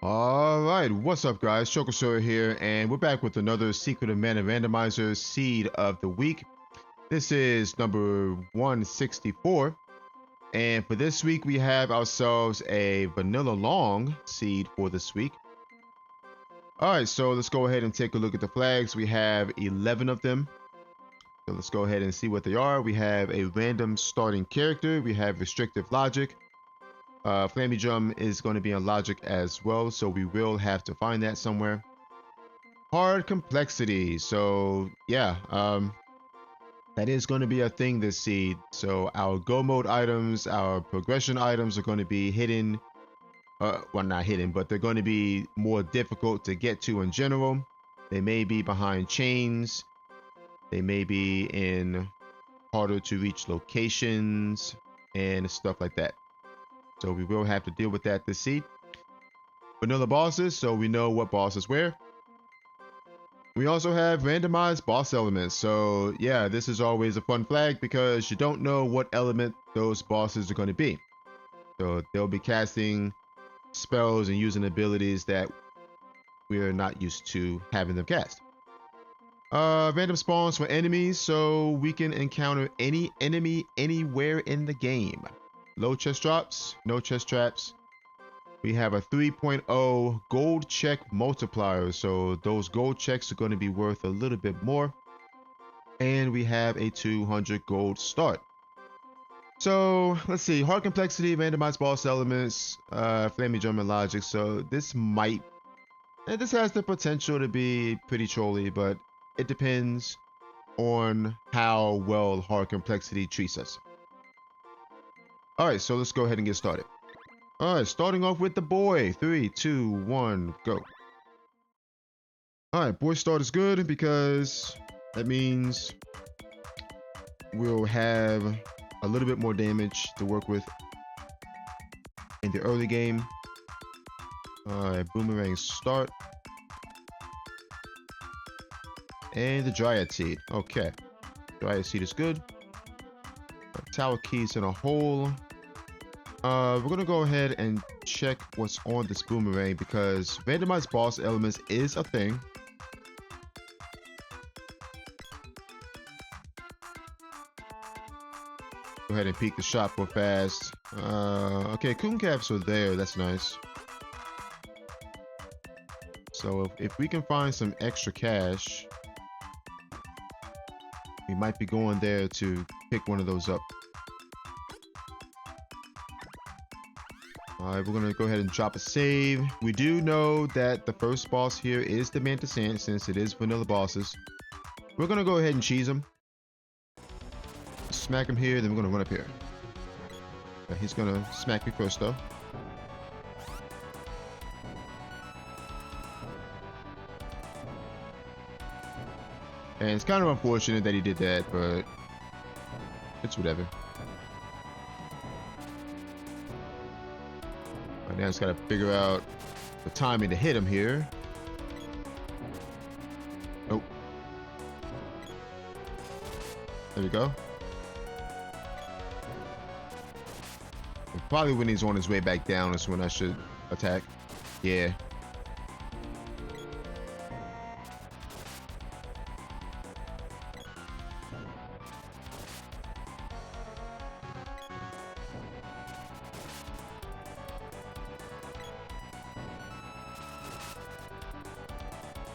All right, what's up, guys? Chokosora here, and we're back with another Secret of Mana Randomizer Seed of the Week. This is number 164, and for this week, we have ourselves a Vanilla Long seed for this week. All right, so let's go ahead and take a look at the flags. We have 11 of them. So let's go ahead and see what they are. We have a random starting character. We have restrictive logic. Flammy Drum is going to be on logic as well, so we will have to find that somewhere. Hard complexity. So yeah, that is going to be a thing this seed. So our go mode items, our progression items are going to be hidden. Well, not hidden, but they're going to be more difficult to get to in general. They may be behind chains. They may be in harder to reach locations and stuff like that. So we will have to deal with that this seed. Vanilla bosses, so we know what bosses where. We also have randomized boss elements. So yeah, this is always a fun flag because you don't know what element those bosses are going to be. So they'll be casting spells and using abilities that we're not used to having them cast. Random spawns for enemies, so we can encounter any enemy anywhere in the game. Low chest drops, no chest traps. We have a 3.0 gold check multiplier, so those gold checks are going to be worth a little bit more. And we have a 200 gold start. So let's see, hard complexity, randomized boss elements, flaming drum and logic. So this has the potential to be pretty trolly, but it depends on how well hard complexity treats us. All right, so let's go ahead and get started. All right, starting off with the boy. 3, 2, 1, go. All right, boy start is good because that means we'll have a little bit more damage to work with in the early game. All right, boomerang start. And the dryad seed. Okay, dryad seed is good. Tower keys in a hole. We're gonna go ahead and check what's on this boomerang because randomized boss elements is a thing. Go ahead and peek the shop real fast. Okay, coon caps are there. That's nice. So if we can find some extra cash, we might be going there to pick one of those up. Alright, we're gonna go ahead and drop a save. We do know that the first boss here is the Mantis Ant since it is vanilla bosses. We're gonna go ahead and cheese him. Smack him here, then we're gonna run up here. He's gonna smack me first though. And it's kind of unfortunate that he did that, but it's whatever. Right now, just gotta figure out the timing to hit him here. Oh. There we go. And probably when he's on his way back down is when I should attack. Yeah.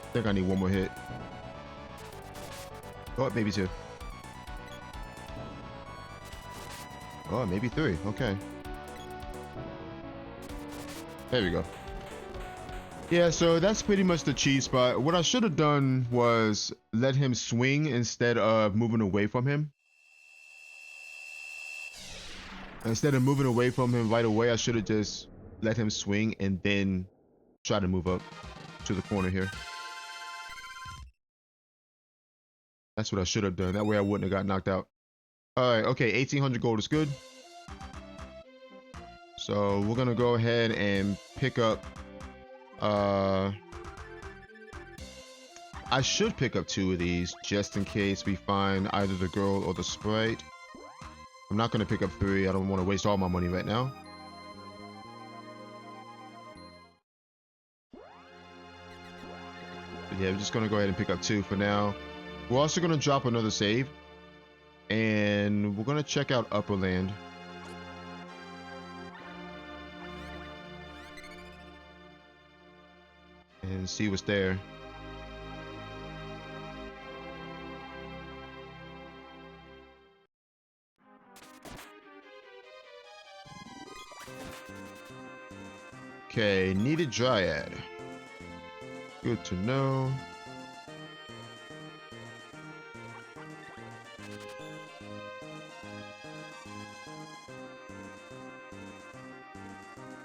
I think I need one more hit. Oh, maybe 2. Oh, maybe 3. Okay. There we go. Yeah, so that's pretty much the cheese spot. What I should have done was let him swing instead of moving away from him. Instead of moving away from him right away, I should have just let him swing and then try to move up to the corner here. That's what I should have done. That way I wouldn't have got knocked out. Alright, okay, 1800 gold is good. So we're gonna go ahead and pick up I should pick up 2 of these just in case we find either the girl or the sprite. I'm not gonna pick up 3. I don't want to waste all my money right now. Yeah, we're just gonna go ahead and pick up 2 for now. We're also gonna drop another save, and we're gonna check out Upperland. And see what's there. Okay, needed Dryad. Good to know.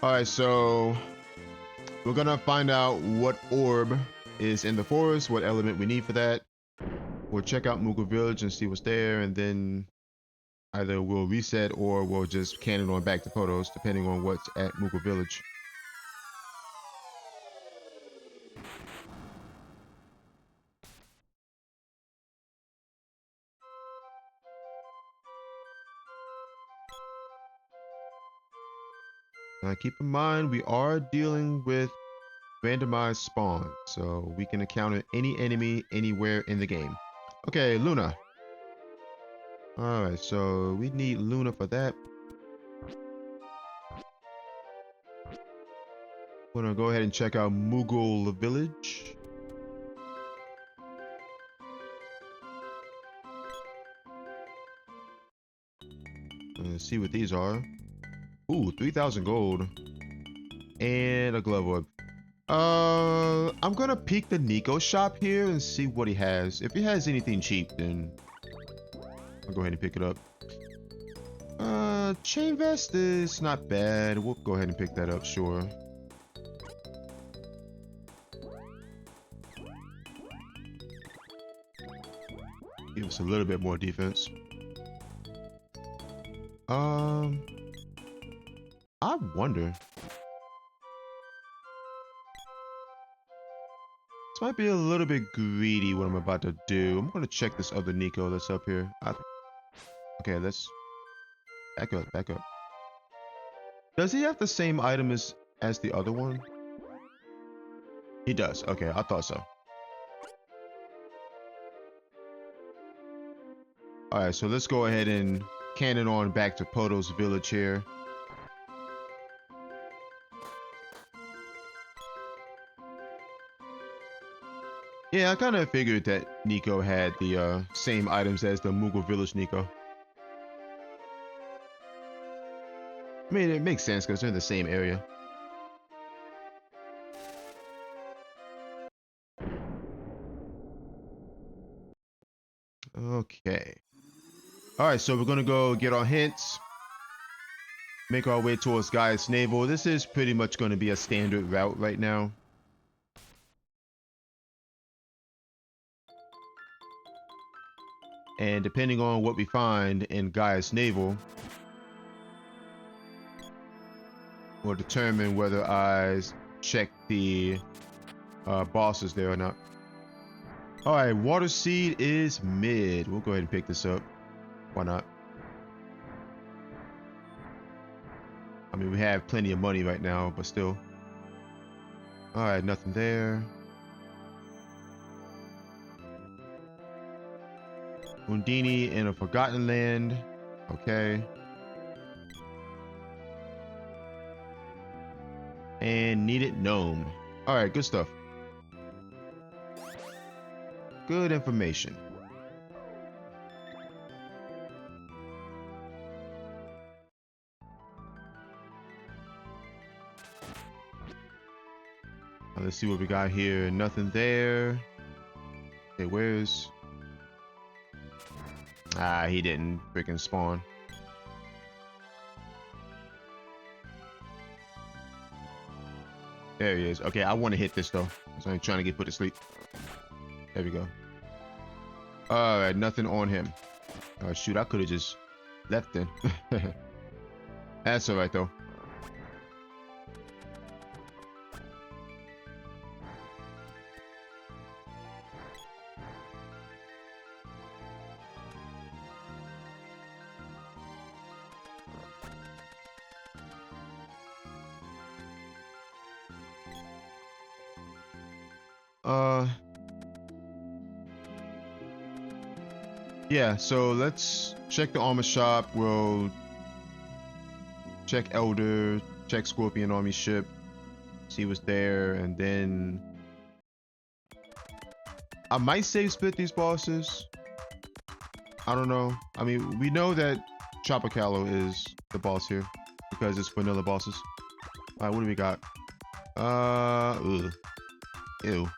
Alright, so we're gonna find out what orb is in the forest, what element we need for that. We'll check out Moogle Village and see what's there, and then either we'll reset or we'll just cannon on back to Potos, depending on what's at Moogle Village. Now keep in mind, we are dealing with randomized spawn, so we can encounter any enemy anywhere in the game. Okay, Luna. Alright, so we need Luna for that. We're gonna go ahead and check out Moogle Village. Let's see what these are. Ooh, 3,000 gold. And a glove orb. I'm gonna peek the Nico shop here and see what he has. If he has anything cheap, then I'll go ahead and pick it up. Chain vest is not bad. We'll go ahead and pick that up, sure. Give us a little bit more defense. I wonder. This might be a little bit greedy what I'm about to do. I'm gonna check this other Nico that's up here. Okay, let's back up, back up. Does he have the same item as the other one? He does. Okay, I thought so. Alright, so let's go ahead and cannon on back to Potos Village here. Yeah, I kind of figured that Nico had the same items as the Moogle Village Nico. I mean, it makes sense because they're in the same area. Okay. Alright, so we're gonna go get our hints. Make our way towards Gaia's Navel. This is pretty much going to be a standard route right now. And depending on what we find in Gaia's Navel will determine whether I check the bosses there or not. Alright, Water Seed is mid. We'll go ahead and pick this up. Why not? I mean, we have plenty of money right now, but still. Alright, nothing there. Undini in a Forgotten Land. Okay. And Needed Gnome. Alright, good stuff. Good information. Let's see what we got here. Nothing there. Okay, where's... Ah, he didn't freaking spawn. There he is. Okay, I want to hit this though. So I'm trying to get put to sleep. There we go. Alright, nothing on him. Oh shoot, I could have just left then. That's alright though. Yeah, so let's check the armor shop. We'll check Elder, check Scorpion Army ship, see what's there, and then I might save split these bosses. I don't know. I mean, we know that Tropicalo is the boss here because it's vanilla bosses. All right, what do we got? Ugh. Ew.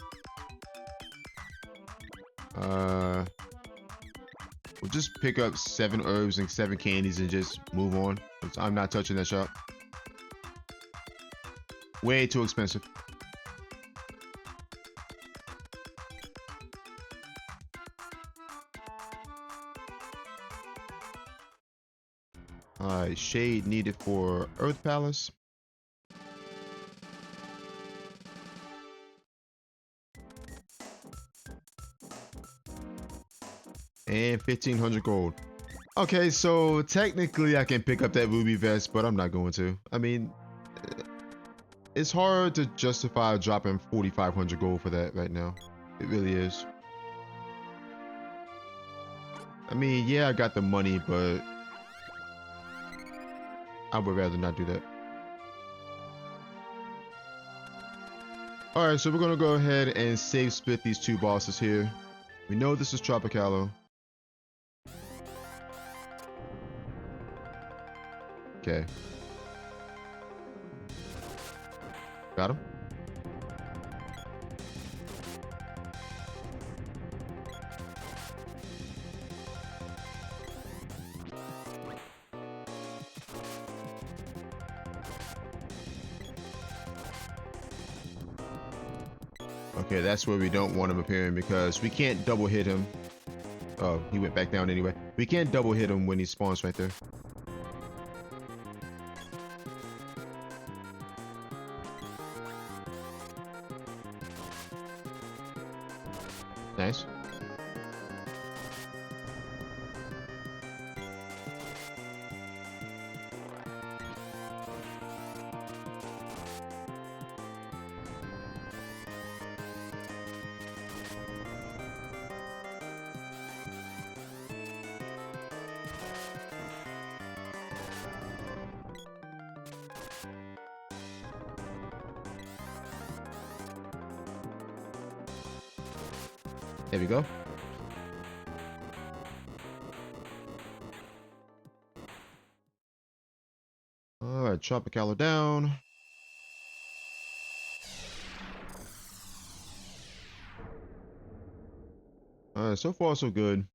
We'll just pick up 7 herbs and 7 candies and just move on. I'm not touching that shop. Way too expensive. Alright, shade needed for Earth Palace. And 1500 gold. Okay, so technically I can pick up that ruby vest, but I'm not going to. I mean, it's hard to justify dropping 4500 gold for that right now. It really is. I mean, yeah, I got the money, but I would rather not do that. Alright, so we're gonna go ahead and save split these 2 bosses here. We know this is Tropicalo. Okay. Got him? Okay, that's where we don't want him appearing because we can't double hit him. Oh, he went back down anyway. We can't double hit him when he spawns right there. Nice. There we go. Alright, Tropicalo down. Alright, so far so good.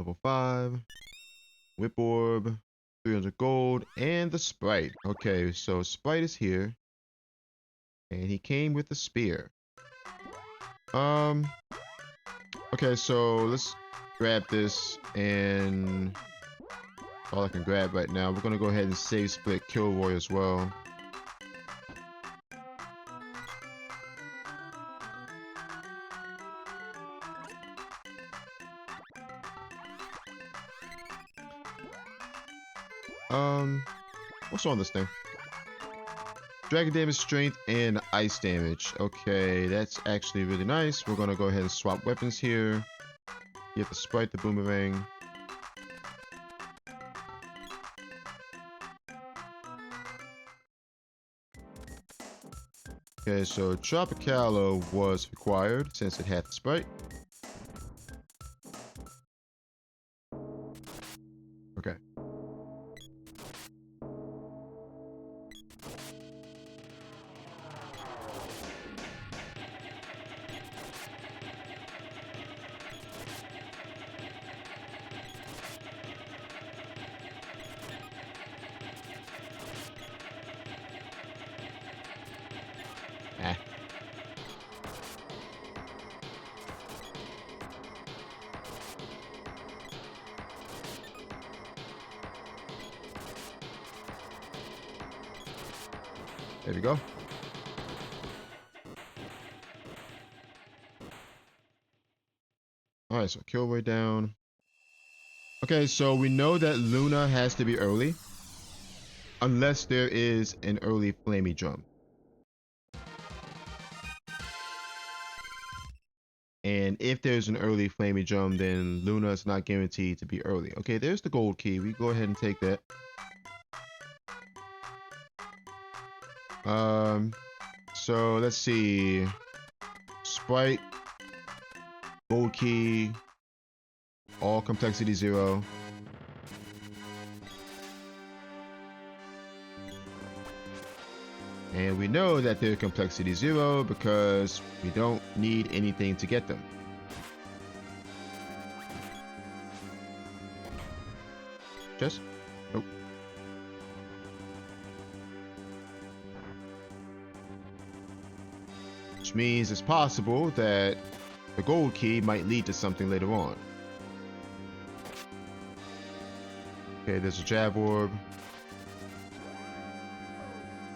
Level 5. Whip Orb. 300 gold. And the Sprite. Okay, so Sprite is here. And he came with the spear. Okay, so let's grab this and all I can grab right now. We're gonna go ahead and save split Kilroy as well. What's on this thing? Dragon damage, strength, and ice damage. Okay, that's actually really nice. We're gonna go ahead and swap weapons here. Get the Sprite, the boomerang. Okay, so Tropicalo was required since it had the Sprite. Okay. Ah. There we go. Alright, so Kilroy down. Okay, so we know that Luna has to be early. Unless there is an early Flamey Drum. And if there's an early flaming drum, then Luna is not guaranteed to be early. Okay, there's the gold key. We go ahead and take that. So let's see. Sprite, gold key, all complexity 0. And we know that they're complexity 0 because we don't need anything to get them. Just? Nope. Which means it's possible that the gold key might lead to something later on. Okay, there's a jab orb.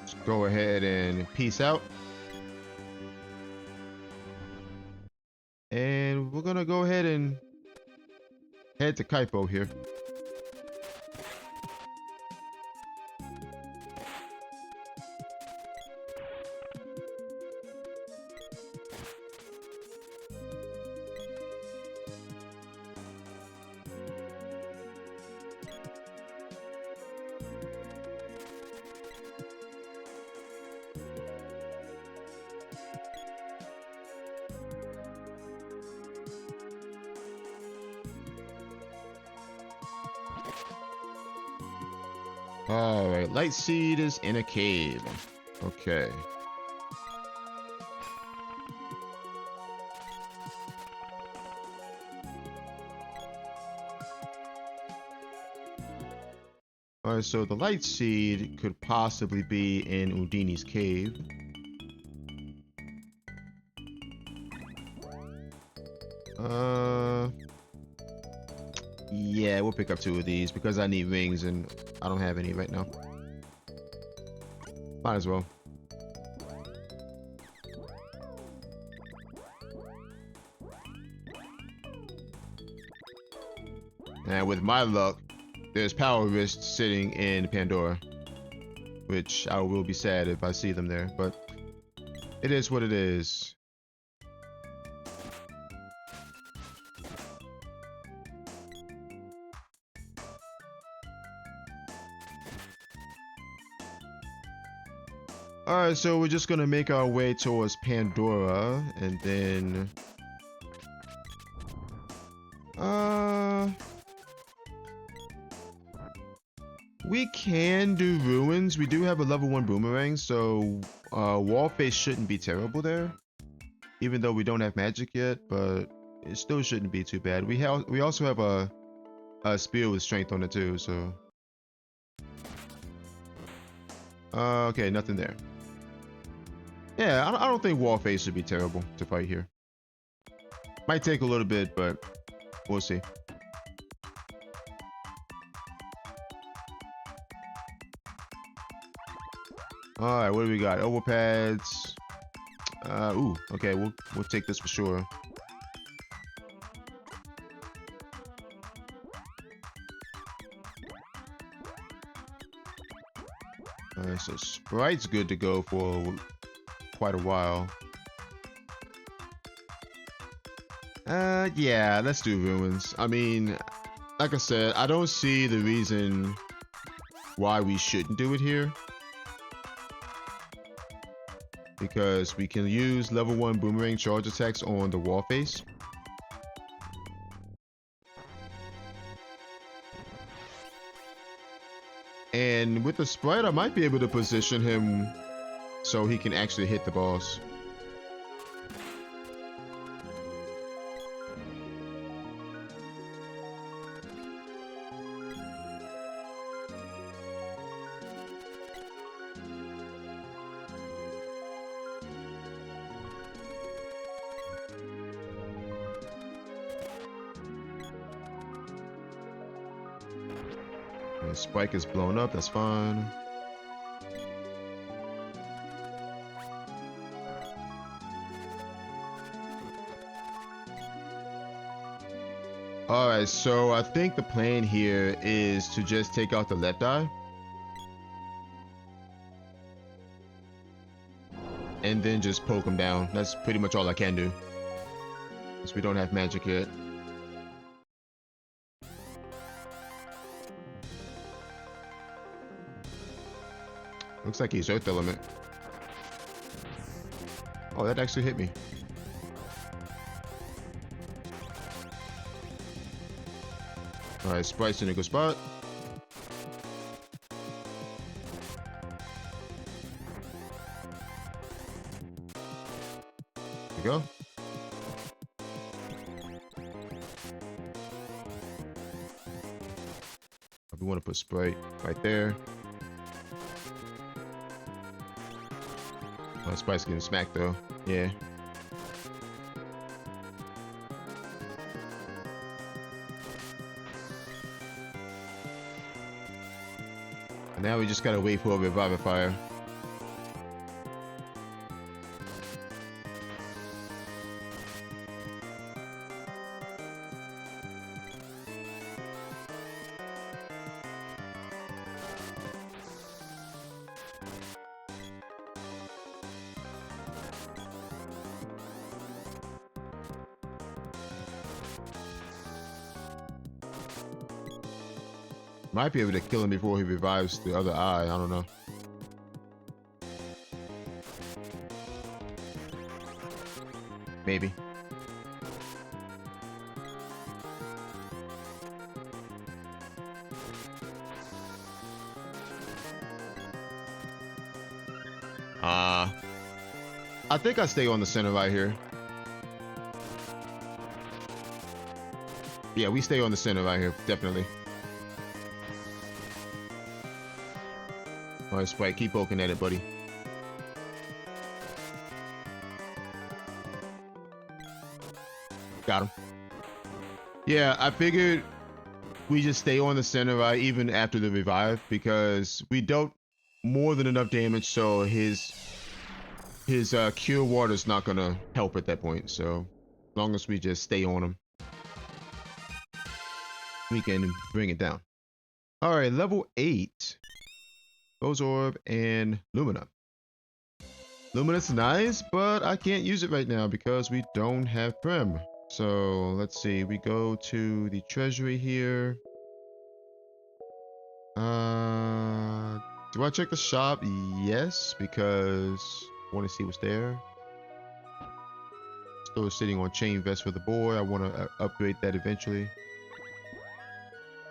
Let's go ahead and peace out. And we're gonna go ahead and head to Kaipo here. Alright, Light Seed is in a cave. Okay. Alright, so the Light Seed could possibly be in Undini's cave. Yeah, we'll pick up 2 of these because I need rings and I don't have any right now. Might as well. And with my luck, there's power wrists sitting in Pandora, which I will be sad if I see them there, but it is what it is. Alright, so we're just gonna make our way towards Pandora, and then... we can do ruins. We do have a level 1 boomerang, so wall face shouldn't be terrible there. Even though we don't have magic yet, but it still shouldn't be too bad. We also have a spear with strength on it too, so... okay, nothing there. Yeah, I don't think wall face would be terrible to fight here. Might take a little bit, but we'll see. Alright, what do we got? Overpads. Ooh, okay, we'll take this for sure. Alright, so Sprite's good to go for quite a while. Yeah, let's do ruins. I mean, like I said, I don't see the reason why we shouldn't do it here. Because we can use level 1 boomerang charge attacks on the wall face. And with the Sprite, I might be able to position him so he can actually hit the boss. The spike is blown up, that's fine. Alright, so I think the plan here is to just take out the left eye. And then just poke him down. That's pretty much all I can do. Since we don't have magic yet. Looks like he's Earth Element. Oh, that actually hit me. Alright, Sprite's in a good spot. There we go. We want to put Sprite right there. Oh, Sprite's getting smacked though. Yeah. And now we just gotta wait for a Revivifier. Might be able to kill him before he revives the other eye. I don't know. Maybe. I think I stay on the center right here. Yeah, we stay on the center right here, definitely. All right, Sprite, keep poking at it, buddy. Got him. Yeah, I figured we just stay on the center right even after the revive because we dealt more than enough damage, so his cure water is not gonna help at that point. So as long as we just stay on him, we can bring it down. All right, level 8. Rose Orb and Lumina. Lumina's nice, but I can't use it right now because we don't have Primm. So let's see, we go to the treasury here. Do I check the shop? Yes, because I want to see what's there. Still sitting on chain vest for the boy. I want to upgrade that eventually.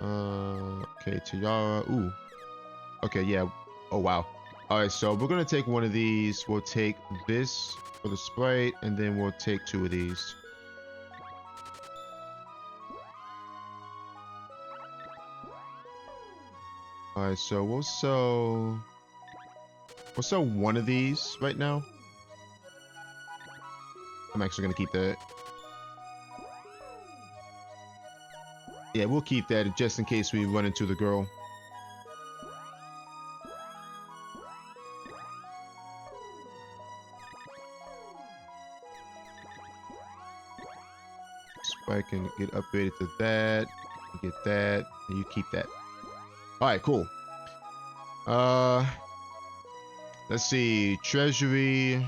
Okay, Tiara. Ooh. Okay, yeah. Oh, wow. All right, so we're going to take one of these. We'll take this for the Sprite, and then we'll take 2 of these. All right, so we'll sell one of these right now. I'm actually going to keep that. Yeah, we'll keep that just in case we run into the girl. I can get upgraded to that, get that, and you keep that. All right, cool. Let's see, treasury.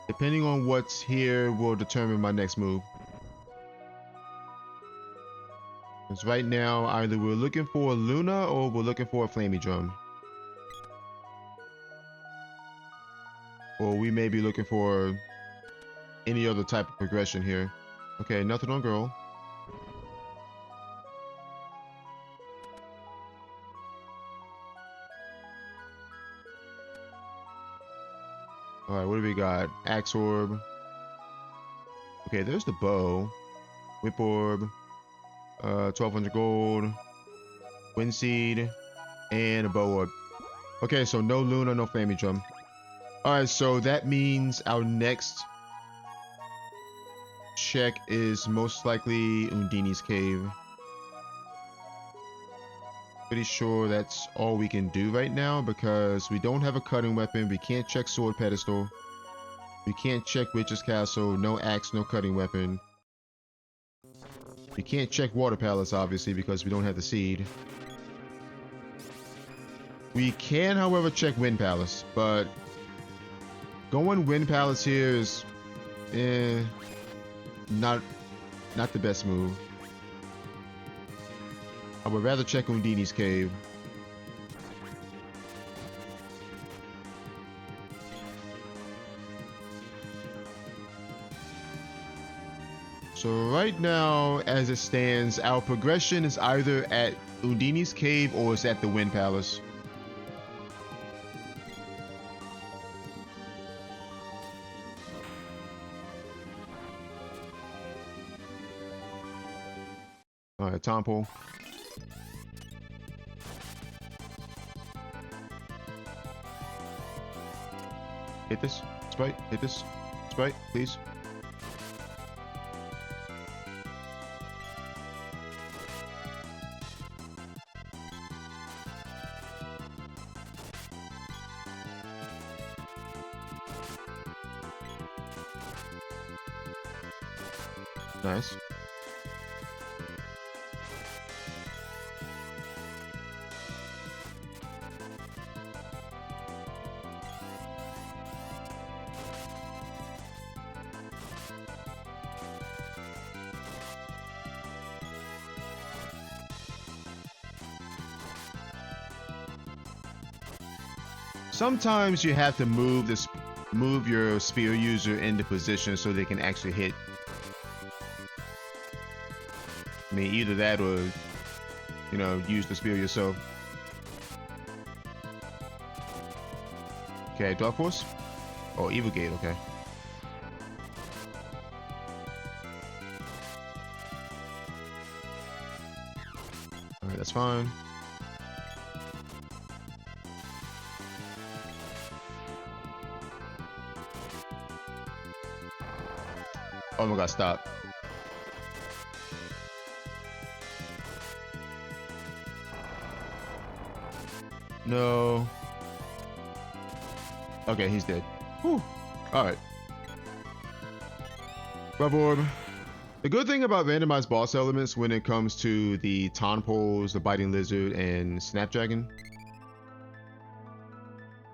Depending on what's here will determine my next move. Because right now, either we're looking for a Luna or we're looking for a Flamey Drum. Or we may be looking for any other type of progression here. Okay, nothing on girl. All right, what do we got? Axe Orb. Okay, there's the bow. Whip Orb. 1200 gold. Wind Seed. And a bow orb. Okay, so no Luna, no Flamey Drum. All right, so that means our next check is most likely Undini's Cave. Pretty sure that's all we can do right now because we don't have a cutting weapon. We can't check Sword Pedestal. We can't check Witch's Castle. No axe, no cutting weapon. We can't check Water Palace, obviously, because we don't have the seed. We can, however, check Wind Palace, but going Wind Palace here is Eh, not not the best move. I would rather check Undini's cave. So right now, as it stands, our progression is either at Undini's cave or it's at the Wind Palace. All right, time pole. Hit this. Sprite. Hit this. Sprite, please. Nice. Sometimes you have to move your spear user into position so they can actually hit. I mean, either that or, you know, use the spear yourself. Okay, Dark Force? Oh, Evil Gate, okay. Alright, that's fine. Oh my god, stop. No. Okay, he's dead. Whew. Alright. Rev Orb. The good thing about randomized boss elements when it comes to the Tonpoles, the Biting Lizard, and Snapdragon.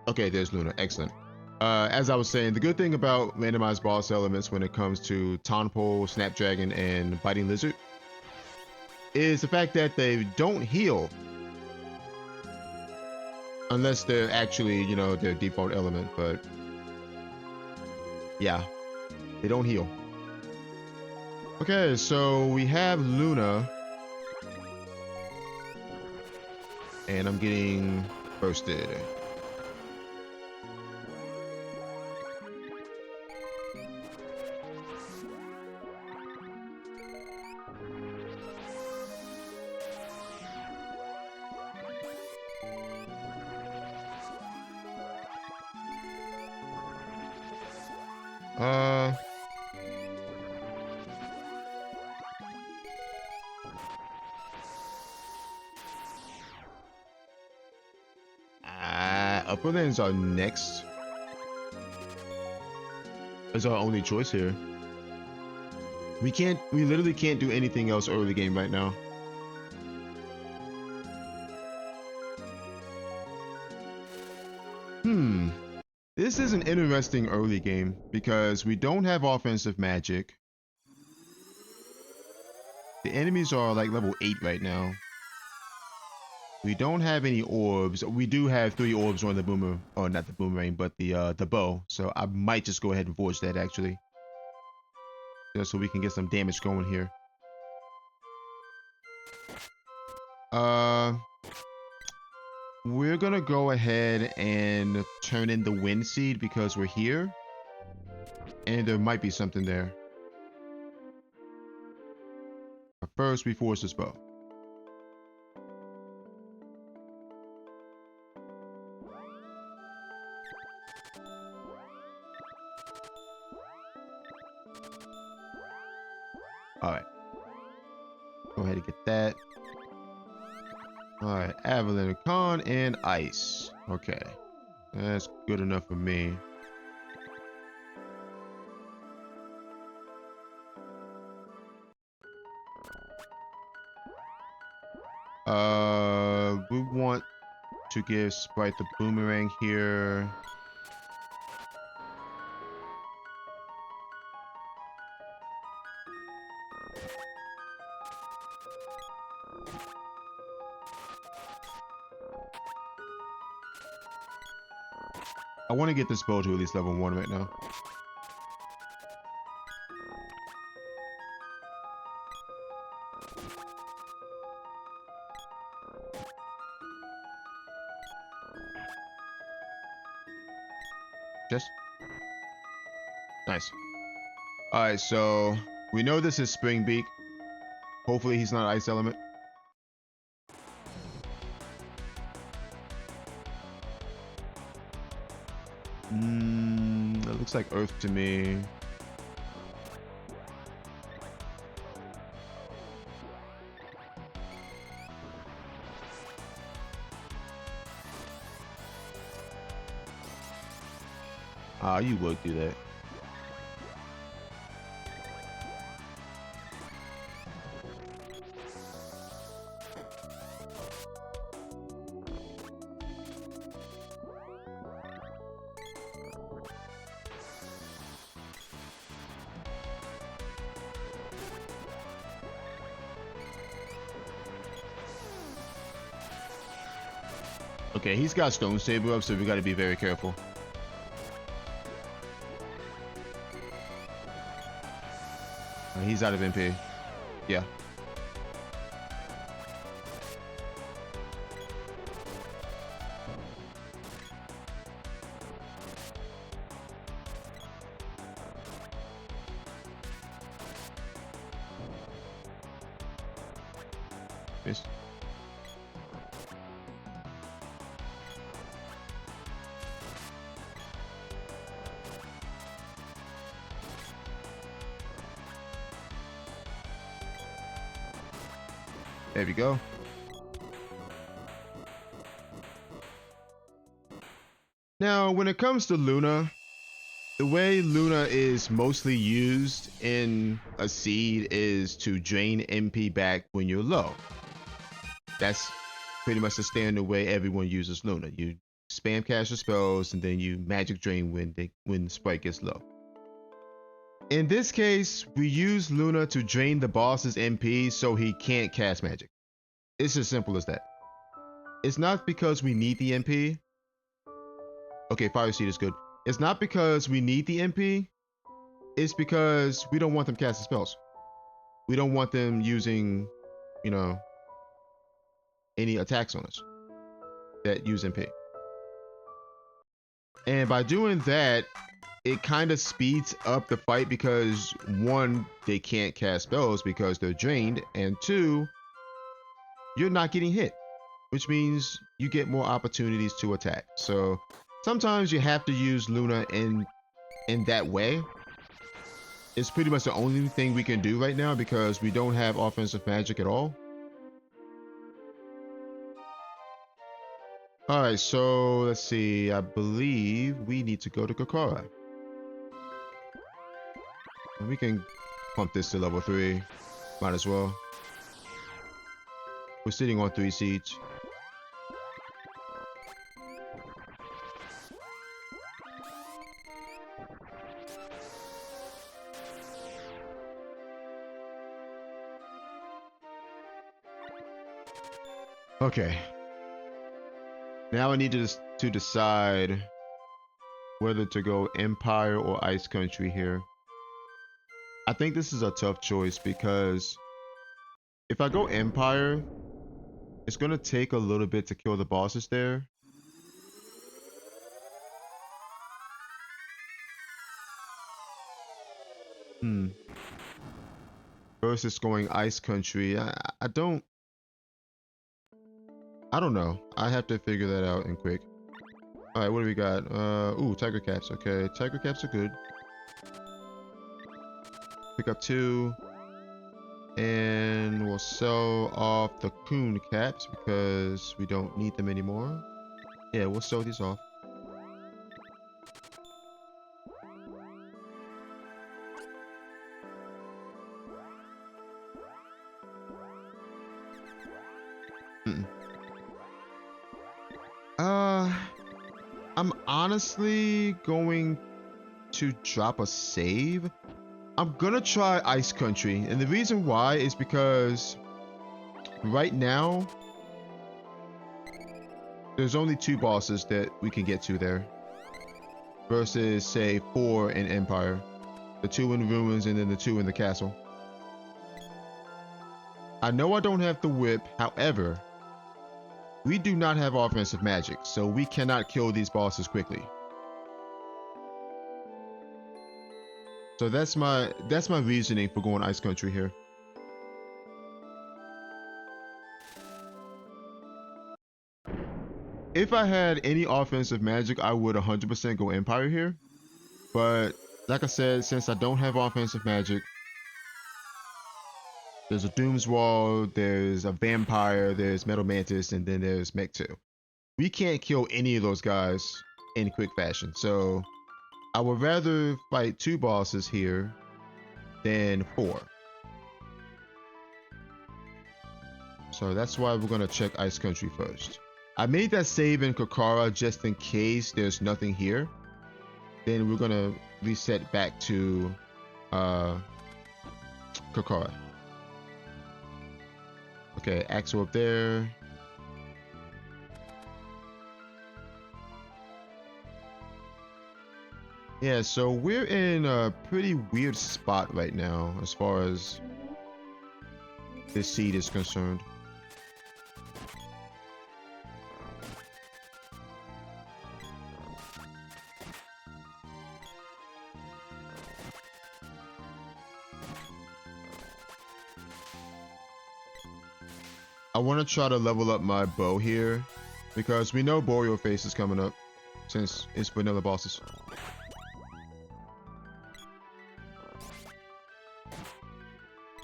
Okay, there's Luna. Excellent. As I was saying, the good thing about randomized boss elements when it comes to Tonpole, Snapdragon, and Biting Lizard is the fact that they don't heal. Unless they're actually, you know, their default element, but yeah, they don't heal. Okay, so we have Luna. And I'm getting bursted. Upper lanes are next. Is our only choice here. We literally can't do anything else early game right now. This is an interesting early game because we don't have offensive magic. The enemies are like level 8 right now. We don't have any orbs. We do have 3 orbs on the boomer, or not the boomerang, but the bow. So I might just go ahead and forge that actually, just so we can get some damage going here. We're gonna go ahead and turn in the wind seed because we're here, and there might be something there. But first, we force this bow. Alright. Go ahead and get that. Alright, Avalanche Con and Ice. Okay. That's good enough for me. We want to give Sprite the boomerang here. I want to get this bow to at least level 1 right now. Just nice. All right, so we know this is Spring Beak. Hopefully he's not Ice Element. It looks like Earth to me. Ah, you would do that. Okay, he's got Stone Saber up, so we got to be very careful. He's out of MP. Yeah. Missed. There we go. Now, when it comes to Luna, the way Luna is mostly used in a seed is to drain MP back when you're low. That's pretty much the standard way everyone uses Luna. You spam cast your spells and then you magic drain when the sprite gets low. In this case, we use Luna to drain the boss's MP so he can't cast magic. It's as simple as that. It's not because we need the MP. Okay, Fire Seed is good. It's not because we need the MP. It's because we don't want them casting spells. We don't want them using, you know, any attacks on us that use MP. And by doing that, it kind of speeds up the fight because one, they can't cast spells because they're drained, and two, you're not getting hit, which means you get more opportunities to attack. So sometimes you have to use Luna in that way. It's pretty much the only thing we can do right now because we don't have offensive magic at all. All right, so let's see. I believe we need to go to Kokora. And we can pump this to level 3. Might as well. We're sitting on 3 seeds. Okay. Now I need to decide whether to go Empire or Ice Country here. I think this is a tough choice because if I go Empire, it's going to take a little bit to kill the bosses there. Versus going Ice Country. I don't know. I have to figure that out in quick. Alright, what do we got? Ooh, Tiger Caps. Okay, Tiger Caps are good. Pick up 2. And we'll sell off the Coon Caps because we don't need them anymore. Yeah, we'll sell these off. I'm honestly going to drop a save. I'm gonna try Ice Country, and the reason why is because right now there's only 2 bosses that we can get to there. versus, say, 4 in Empire. The 2 in Ruins and then the 2 in the castle. I know I don't have the whip, however, we do not have offensive magic, so we cannot kill these bosses quickly. So that's my reasoning for going Ice Country here. If I had any offensive magic, I would 100% go Empire here. But like I said, since I don't have offensive magic, there's a Doom's Wall, there's a Vampire, there's Metal Mantis, and then there's Mech 2. We can't kill any of those guys in quick fashion. So I would rather fight 2 bosses here than 4. So that's why we're gonna check Ice Country first. I made that save in Kakara just in case there's nothing here. Then we're gonna reset back to Kakara. Okay, Axel up there. Yeah, so we're in a pretty weird spot right now as far as this seed is concerned. I want to try to level up my bow here because we know Boreal Face is coming up since it's vanilla bosses.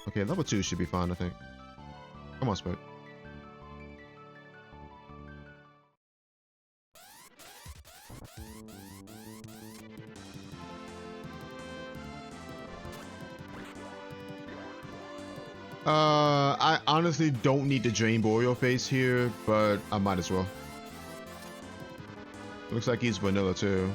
Okay, level 2 should be fine, I think. Come on, Spike. I honestly don't need to drain Boreal Face here, but I might as well. Looks like he's vanilla too.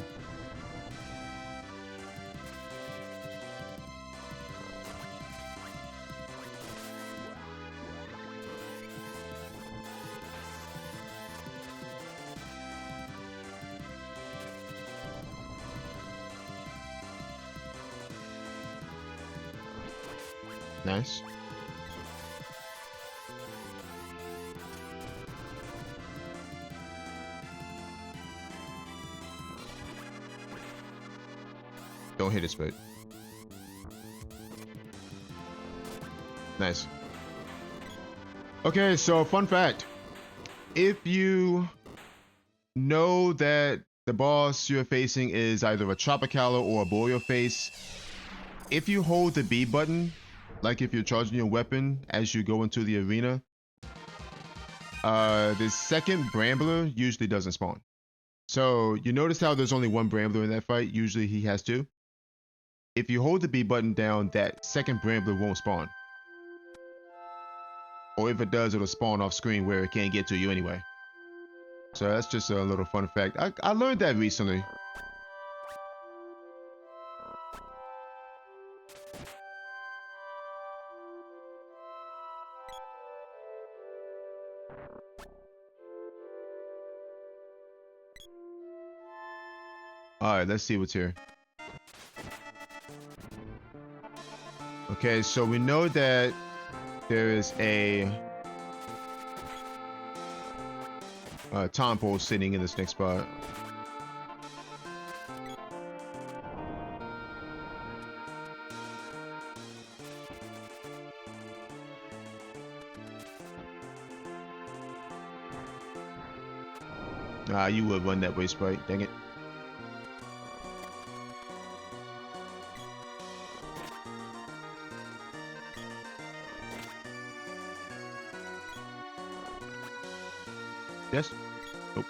Nice. Don't hit his foot. Nice. Okay, so fun fact. If you know that the boss you're facing is either a Tropicala or a Boreal Face, if you hold the B button, like if you're charging your weapon as you go into the arena, the second Brambler usually doesn't spawn. So you notice how there's only 1 Brambler in that fight? Usually he has 2. If you hold the B button down, that second Brambler won't spawn. Or if it does, it'll spawn off screen where it can't get to you anyway. So that's just a little fun fact. I learned that recently. Alright, let's see what's here. Okay, so we know that there is a time pole sitting in this next spot. Ah, you would run that way, Sprite. Dang it. Yes? Nope.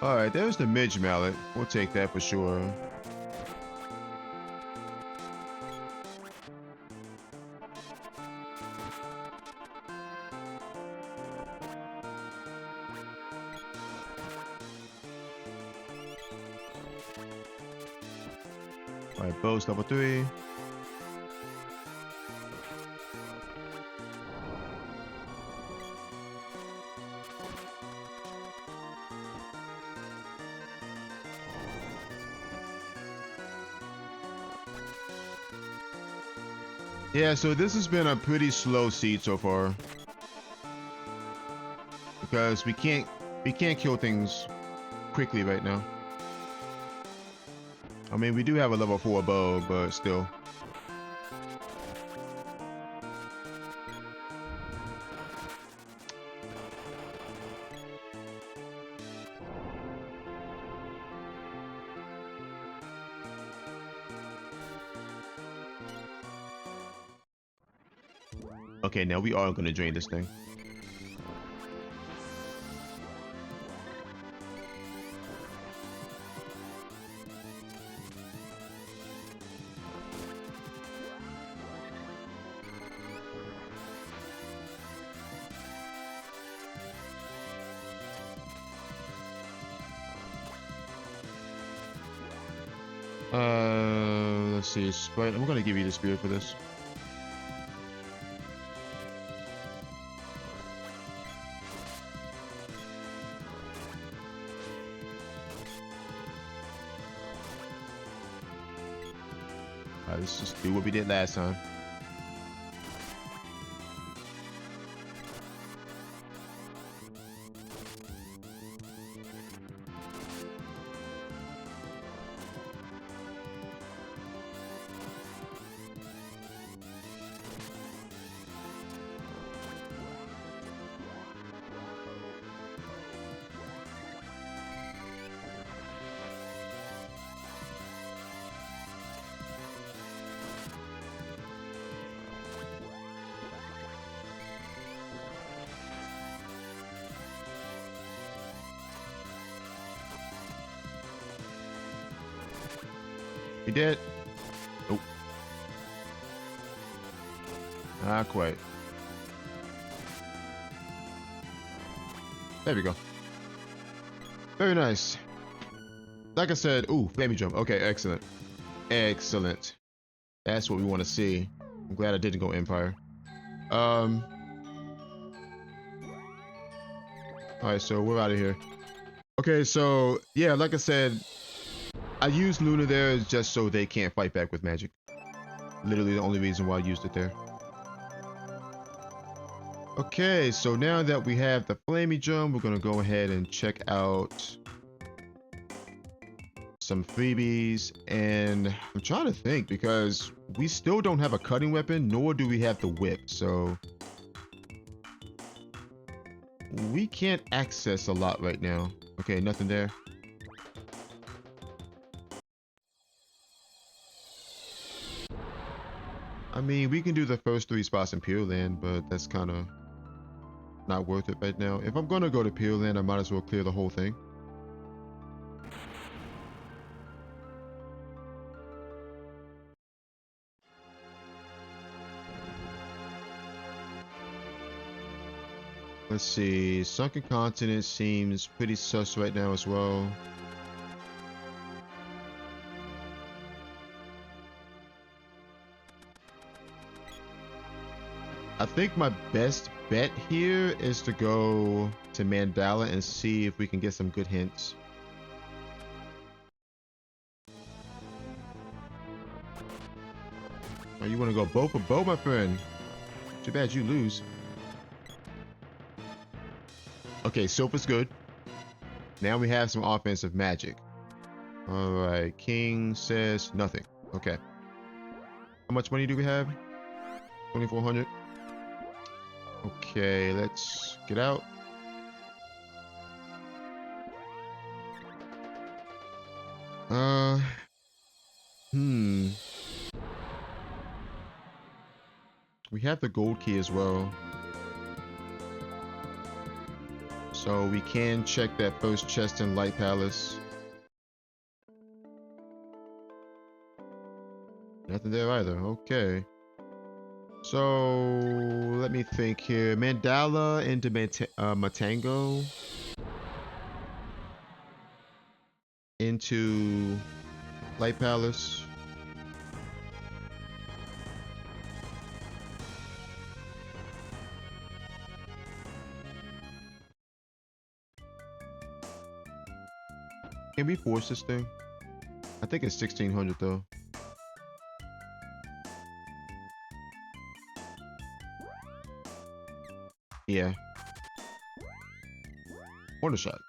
Alright, there's the Midge Mallet. We'll take that for sure. Alright, Bow's level 3. Yeah, so this has been a pretty slow seed so far because we can't kill things quickly right now. I mean, we do have a level 4 bow, but still. Okay, now we are gonna drain this thing. Let's see, Sprite. I'm gonna give you the spirit for this. Alright, let's just do what we did last time. We did. Oh. Not quite. There we go. Very nice. Like I said, ooh, flaming jump. Okay, excellent. Excellent. That's what we want to see. I'm glad I didn't go Empire. Alright, so we're out of here. Okay, so yeah, like I said, I used Luna there just so they can't fight back with magic. Literally the only reason why I used it there. Okay, so now that we have the flaming jump, we're gonna go ahead and check out some freebies, and I'm trying to think because we still don't have a cutting weapon, nor do we have the whip, so we can't access a lot right now. Okay, nothing there. I mean, we can do the first 3 spots in Pure Land, but that's kind of not worth it right now. If I'm gonna go to Pure Land, I might as well clear the whole thing. Let's see, Sunken Continent seems pretty sus right now as well. I think my best bet here is to go to Mandala and see if we can get some good hints. Oh, you want to go bow for bow, my friend? Too bad you lose. Okay, Silver's good. Now we have some offensive magic. All right, King says nothing. Okay. How much money do we have? 2,400. Okay, let's get out. Uh, hmm. We have the gold key as well. So we can check that first chest in Light Palace. Nothing there either. Okay. So let me think here. Mandala into Matango. Into Light Palace. Can we force this thing? I think it's 1,600 though. Yeah. Corner shot.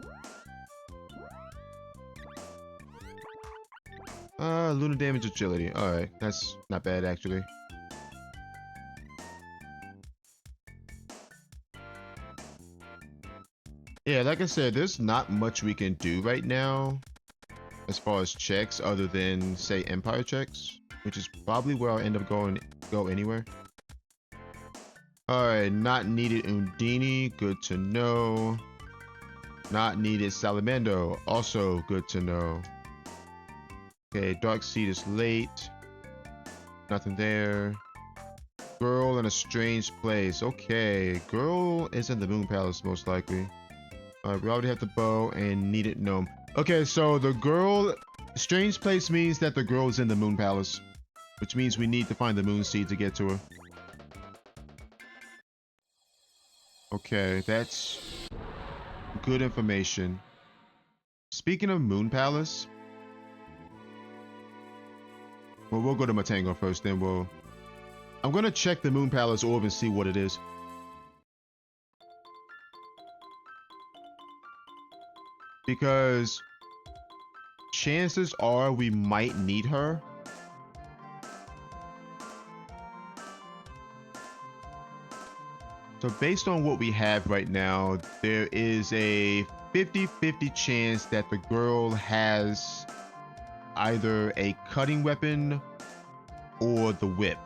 Lunar damage agility. Alright, that's not bad actually. Yeah, like I said, there's not much we can do right now as far as checks other than, say, Empire checks, which is probably where I'll end up go anywhere. Alright, not needed Undini, good to know. Not needed Salamando, also good to know. Okay, Dark Seed is late. Nothing there. Girl in a strange place. Okay, girl is in the Moon Palace most likely. Alright, we already have the bow and needed gnome. Okay, so the girl... Strange place means that the girl's in the Moon Palace, which means we need to find the Moon Seed to get to her. Okay, that's good information. Speaking of Moon Palace... Well, we'll go to Matango first, then we'll... I'm gonna check the Moon Palace orb and see what it is. Because... chances are we might need her. So based on what we have right now, there is a 50-50 chance that the girl has either a cutting weapon or the whip.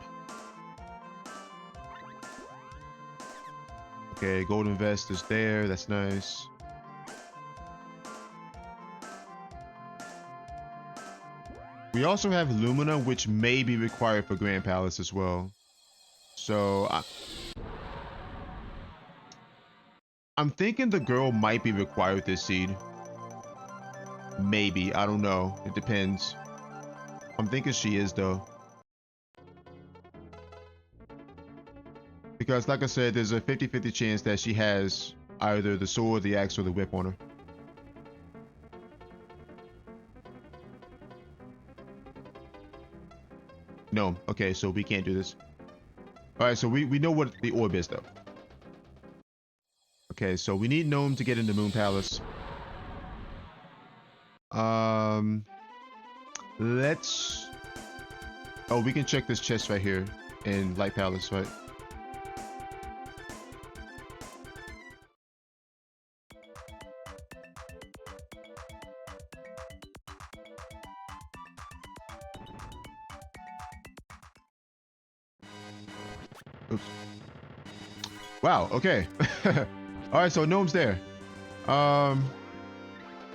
Okay, golden vest is there. That's nice. We also have Lumina, which may be required for Grand Palace as well. So I'm thinking the girl might be required with this seed. Maybe, I don't know. It depends. I'm thinking she is though. Because like I said, there's a 50-50 chance that she has either the sword, the axe, or the whip on her. No, okay, so we can't do this. Alright, so we know what the orb is though. Okay, so we need Gnome to get into Moon Palace. Let's... Oh, we can check this chest right here in Light Palace, right? Oops. Wow, okay. Alright, so Gnome's there.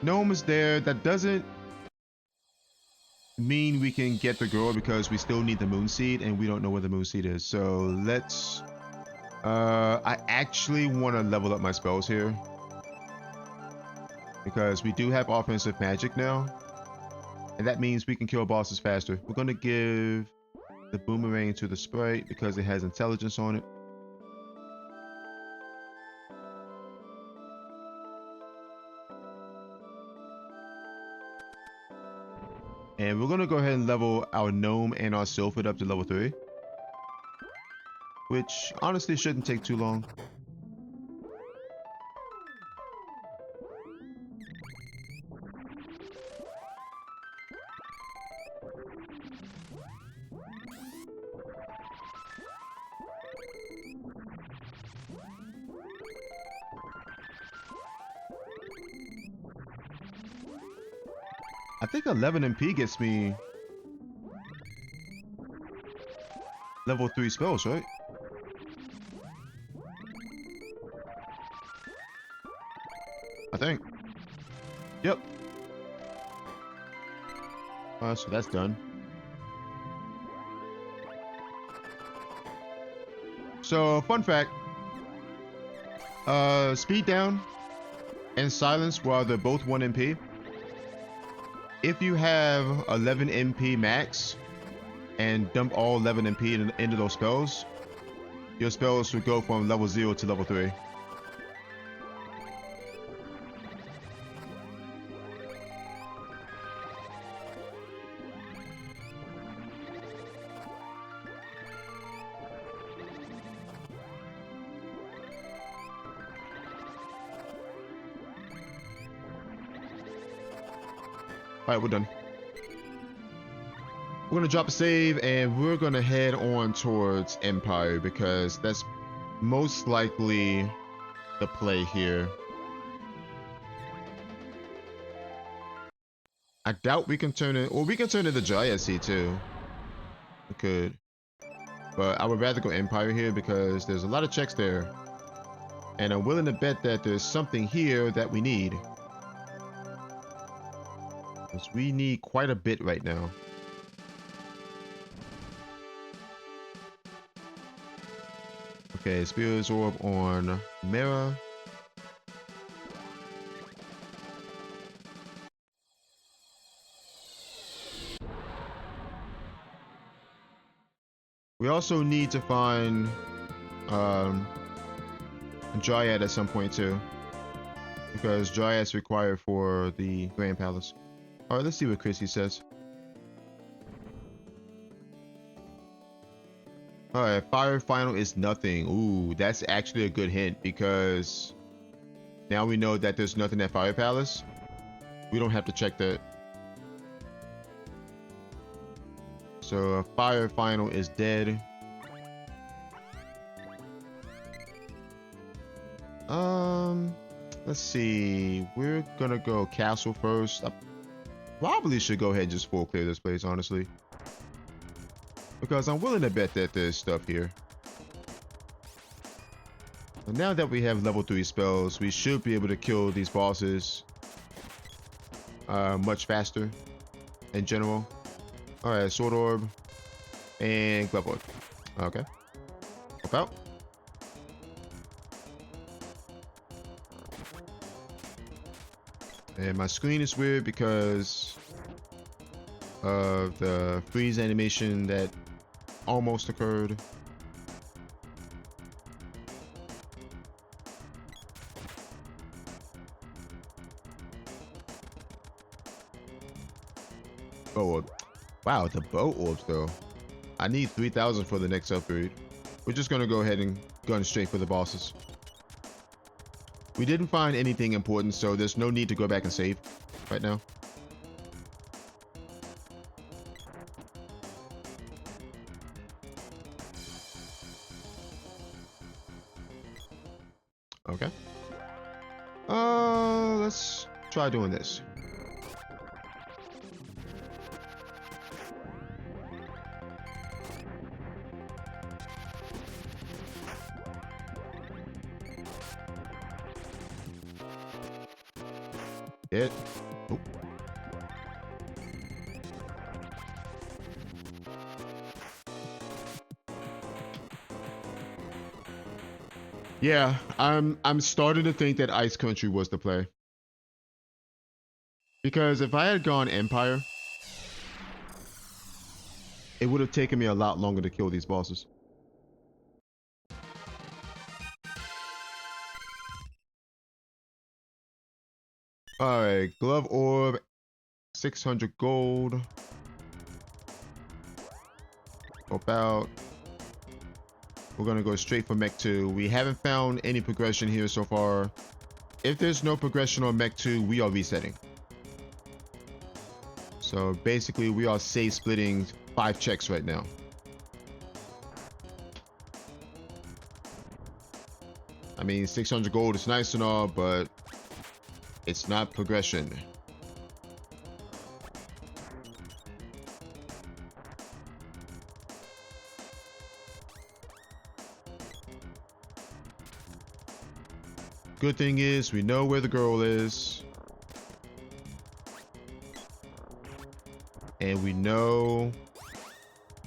Gnome is there. That doesn't mean we can get the girl because we still need the Moon Seed and we don't know where the Moon Seed is. So let's... I actually want to level up my spells here. Because we do have offensive magic now. And that means we can kill bosses faster. We're going to give the boomerang to the sprite because it has intelligence on it. And we're going to go ahead and level our gnome and our sylphid up to level 3. Which honestly shouldn't take too long. I think 11 MP gets me level 3 spells, right? I think. Yep. So that's done. So, fun fact. Speed down and silence while they're both 1 MP. If you have 11 MP max and dump all 11 MP into those spells, your spells will go from level 0 to level 3. right, we're done. We're gonna drop a save and we're gonna head on towards Empire because that's most likely the play here. I doubt we can turn it, or we can turn it to Giant Sea too. We could. But I would rather go Empire here because there's a lot of checks there. And I'm willing to bet that there's something here that we need. Because we need quite a bit right now. Okay, Spear's Orb on Mera. We also need to find Dryad at some point too. Because Dryad's required for the Grand Palace. Alright, let's see what Chrissy says. Alright, Fire Final is nothing. Ooh, that's actually a good hint because now we know that there's nothing at Fire Palace. We don't have to check that. So Fire Final is dead. Let's see. We're gonna go castle first. I probably should go ahead and just full clear this place, honestly. Because I'm willing to bet that there's stuff here. And now that we have level 3 spells, we should be able to kill these bosses much faster in general. Alright, Sword Orb and Glove Orb. Okay. Help out. And my screen is weird because of the freeze animation that almost occurred. Bow Orb. Wow, the Bow Orbs though. I need 3,000 for the next upgrade. We're just gonna go ahead and gun straight for the bosses. We didn't find anything important, so there's no need to go back and save right now. Okay. Let's try doing this. It. Oh. Yeah, I'm starting to think that Ice Country was the play. Because if I had gone Empire, it would have taken me a lot longer to kill these bosses. Alright, Glove Orb, 600 gold. About. We're gonna go straight for Mech 2. We haven't found any progression here so far. If there's no progression on Mech 2, we are resetting. So basically, we are safe splitting 5 checks right now. I mean, 600 gold is nice and all, but it's not progression. Good thing is, we know where the girl is. And we know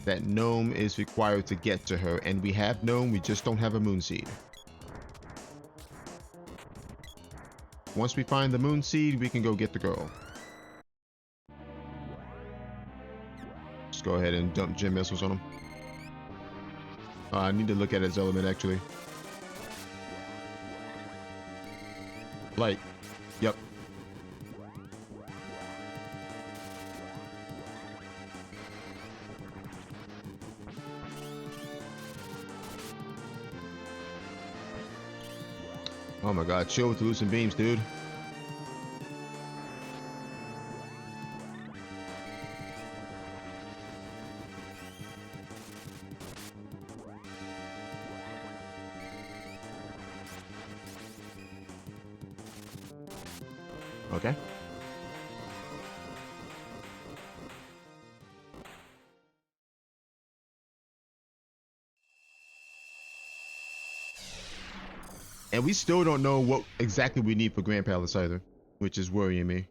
that Gnome is required to get to her. And we have Gnome, we just don't have a Moon Seed. Once we find the Moon Seed, we can go get the girl. Let's go ahead and dump gem missiles on him. I need to look at his element, actually. Light. Yep. Oh my god, chill with the lucent beams, dude. Okay. And we still don't know what exactly we need for Grand Palace either, which is worrying me.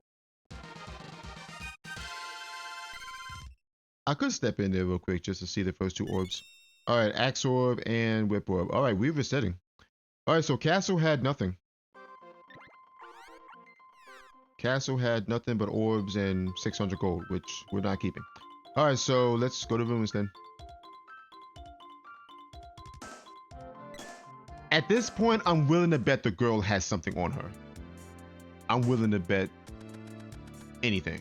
I could step in there real quick just to see the first two orbs. All right, Axe Orb and Whip Orb. All right, we're resetting. All right, so Castle had nothing. Castle had nothing but orbs and 600 gold, which we're not keeping. All right, so let's go to ruins then. At this point, I'm willing to bet the girl has something on her. I'm willing to bet anything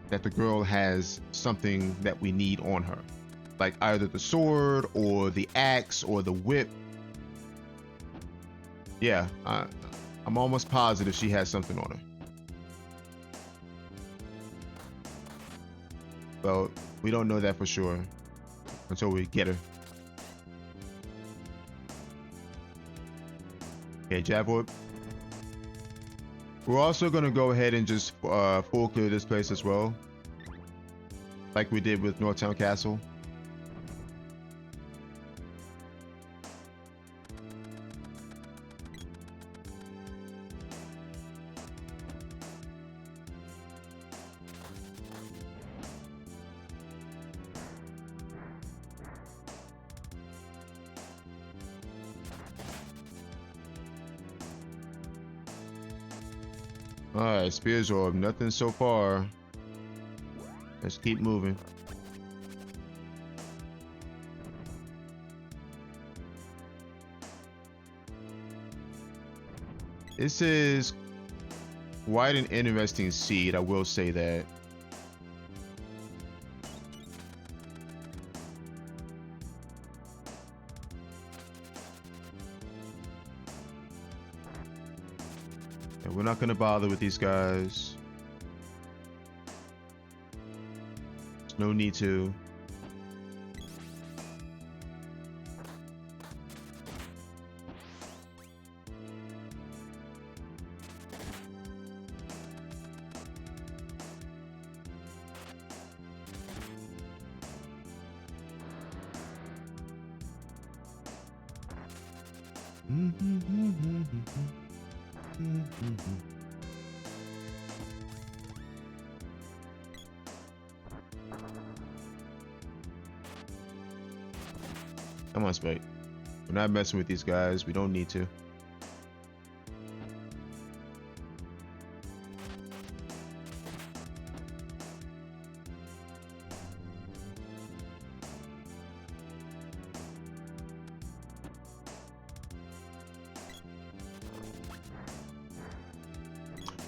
that the girl has something that we need on her. Like either the sword or the axe or the whip. Yeah, I'm almost positive she has something on her. Well, we don't know that for sure until we get her. Okay, Jab Orb. We're also going to go ahead and just full clear this place as well. Like we did with Northtown Castle. Alright, Spears Orb. Nothing so far. Let's keep moving. This is quite an interesting seed, I will say that. And we're not going to bother with these guys. There's no need to. Come on, Spike. We're not messing with these guys. We don't need to.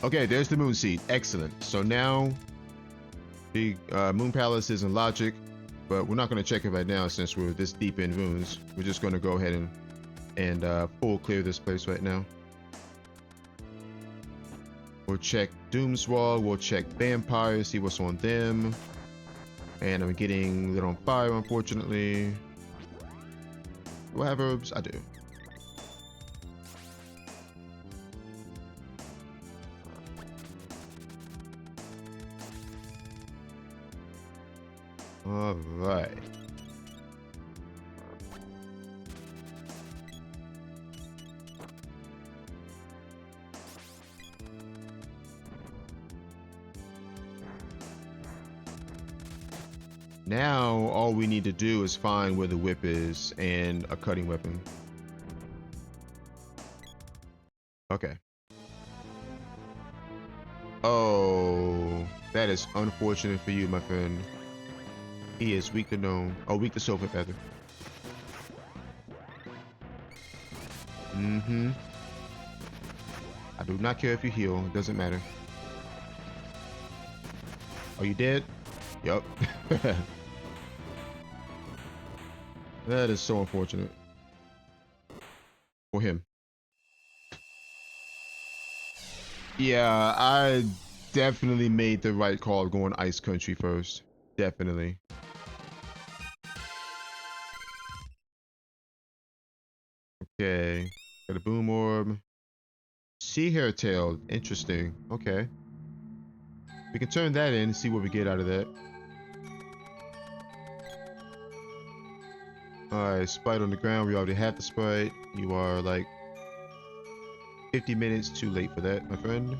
Okay, there's the moon seed. Excellent. So now the moon palace is in logic, but we're not going to check it right now since we're this deep in runes. We're just going to go ahead and full clear this place right now. We'll check Doom's Wall. We'll check Vampires, see what's on them. And I'm getting lit on fire, unfortunately. Do I have herbs? I do. All right. Now, all we need to do is find where the whip is and a cutting weapon. Okay. Oh, that is unfortunate for you, my friend. He is weak to gnome. Oh, weak to sofa feather. Mm-hmm. I do not care if you heal. It doesn't matter. Are you dead? Yup. That is so unfortunate. For him. Yeah, I definitely made the right call going Ice Country first. Definitely. Okay. Got a boom orb. Sea hair tail. Interesting. Okay. We can turn that in and see what we get out of that. Alright, Sprite on the ground. We already have the Sprite. You are like 50 minutes too late for that, my friend.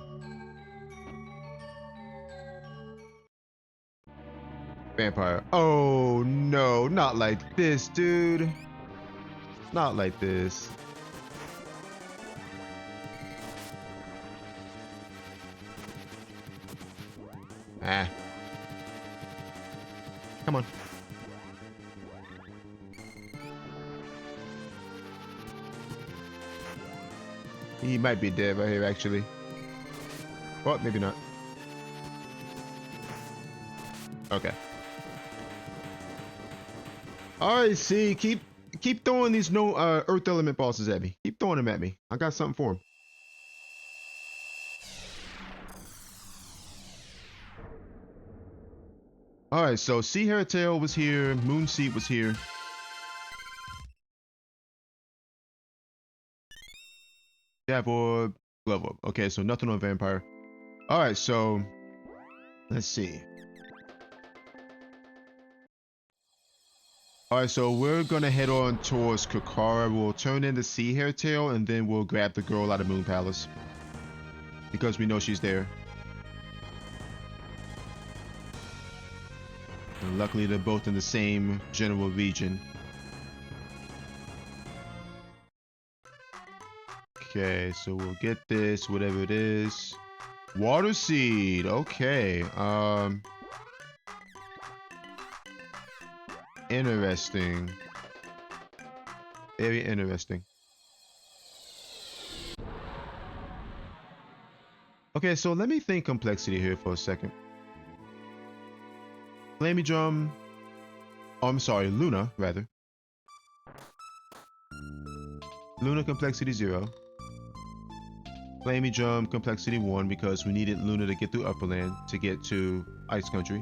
Vampire. Oh no, not like this, dude. Not like this. Ah. Come on. He might be dead right here, actually. Or maybe not. Okay. Alright, see, keep throwing these no earth element bosses at me. Keep throwing them at me. I got something for them. Alright, so Sea Hairtail was here, Moonseed was here. Dab Orb, Glove Orb. Okay, so nothing on Vampire. Alright, so let's see. Alright, so we're gonna head on towards Kakara. We'll turn into Sea Hairtail and then we'll grab the girl out of Moon Palace. Because we know she's there. And luckily they're both in the same general region. Okay, so we'll get this, whatever it is. Water Seed, okay. Interesting. Very interesting. Okay, so let me think complexity here for a second. Flamey Drum. Oh, I'm sorry, Luna, rather. Luna complexity 0. Flamey Drum complexity 1 because we needed Luna to get through Upperland to get to Ice Country.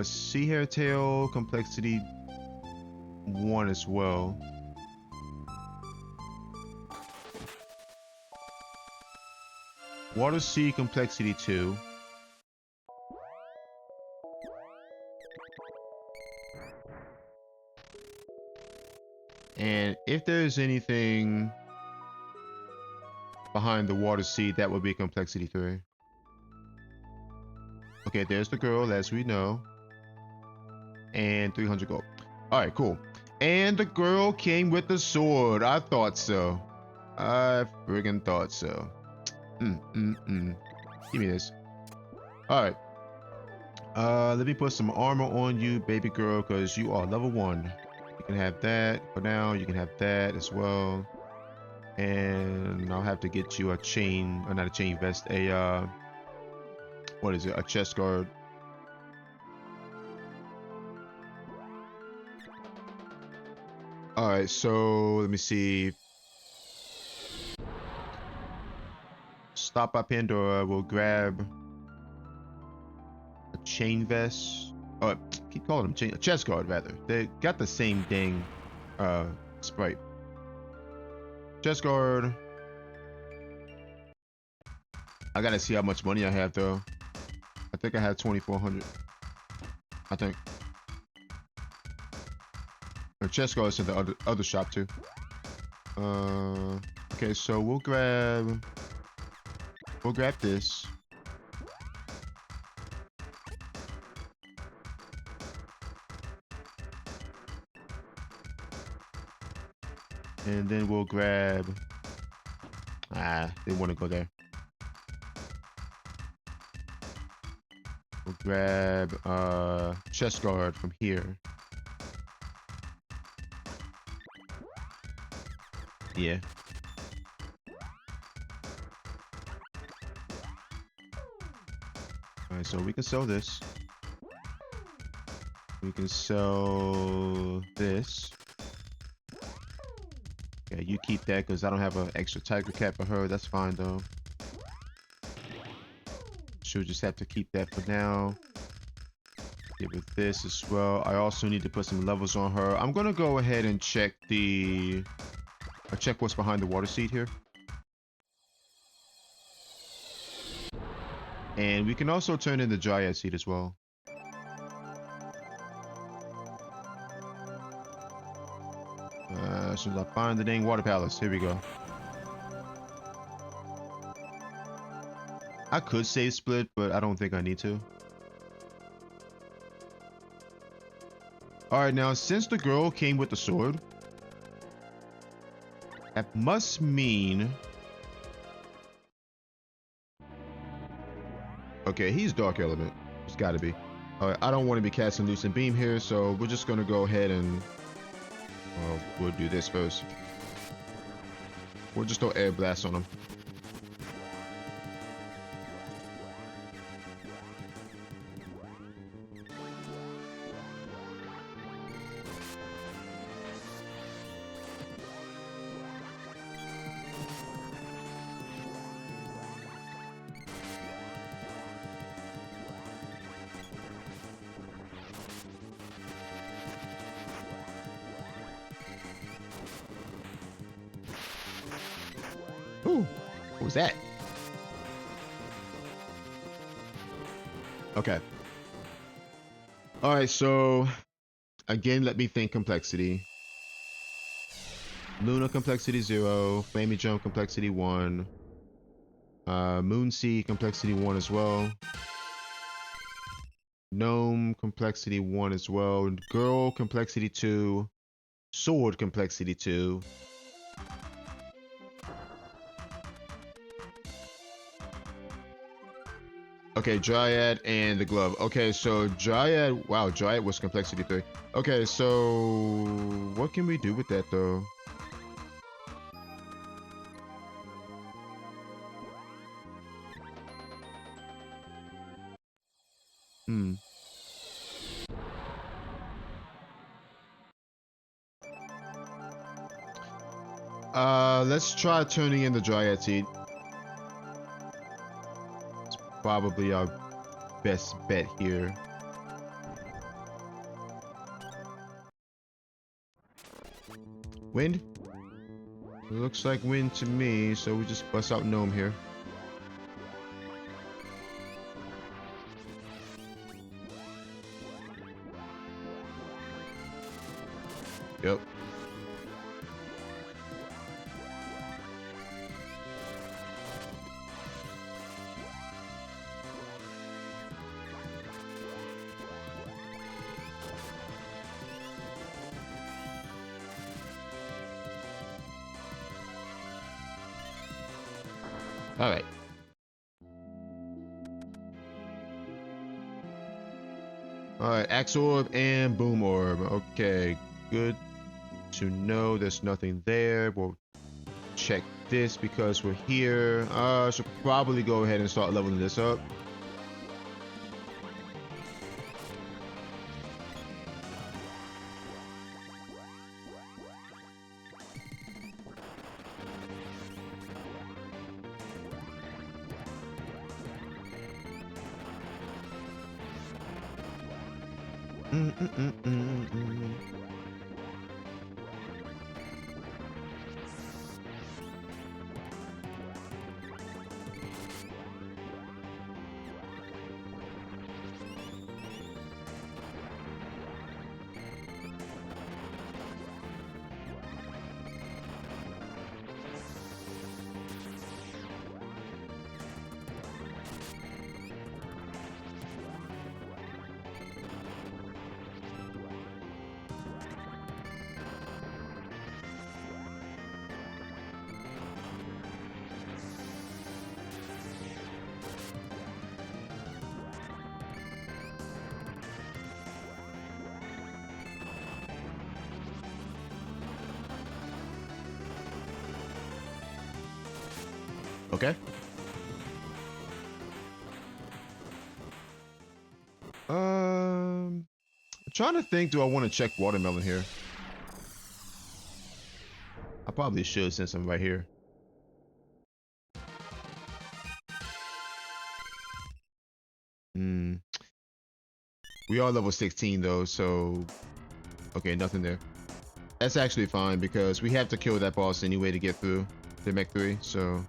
Sea Hairtail complexity 1 as well. Water Sea complexity 2. And if there's anything behind the Water Sea, that would be complexity 3. Okay, there's the girl, as we know. And 300 gold. Alright, cool. And the girl came with the sword. I thought so. I friggin' thought so. Give me this. Alright. Let me put some armor on you, baby girl, because you are level 1. You can have that for now. You can have that as well. And I'll have to get you a chain, or not a chain vest, what is it? A chest guard. Alright, so let me see. Stop by Pandora. We'll grab a chain vest. Oh, keep calling them chain. A chest guard, rather. They got the same dang sprite. Chest guard. I gotta see how much money I have, though. I think I have 2,400. I think. Or chest guards in the other shop, too. Okay, so we'll grab this. And then we'll grab... they want to go there. We'll grab chest guard from here. Yeah. Alright, so we can sell this. We can sell this. Yeah, you keep that because I don't have an extra tiger cap for her. That's fine though. She'll just have to keep that for now. Get with this as well. I also need to put some levels on her. I'm gonna go ahead and check check what's behind the water seed here. And we can also turn in the Dryad Seed as well. As soon as I find the dang water palace, here we go. I could save split, but I don't think I need to. Alright, now since the girl came with the sword, that must mean... Okay, he's Dark Element. It's gotta be. Alright, I don't want to be casting Lucent Beam here, so we're just gonna go ahead and... we'll do this first. We'll just throw Air Blast on him. Ooh, what was that? Okay. All right, so again, let me think complexity. Luna complexity 0, Flamey Jump complexity 1, Moon Sea complexity 1 as well. Gnome complexity 1 as well. Girl complexity 2, Sword complexity 2. Okay, Dryad and the glove. Okay, so Dryad, wow, Dryad was complexity 3. Okay, so what can we do with that though? Hmm. Let's try turning in the Dryad Seed. It's probably our best bet here. Wind? It looks like wind to me, so we just bust out Gnome here. Yep. All right. All right, Axe Orb and Boom Orb. Okay, good to know there's nothing there. We'll check this because we're here. Should probably go ahead and start leveling this up. Okay. I'm trying to think, do I want to check Watermelon here? I probably should since I'm right here. Hmm. We are level 16 though, so okay, nothing there. That's actually fine because we have to kill that boss anyway to get through the Mech 3, so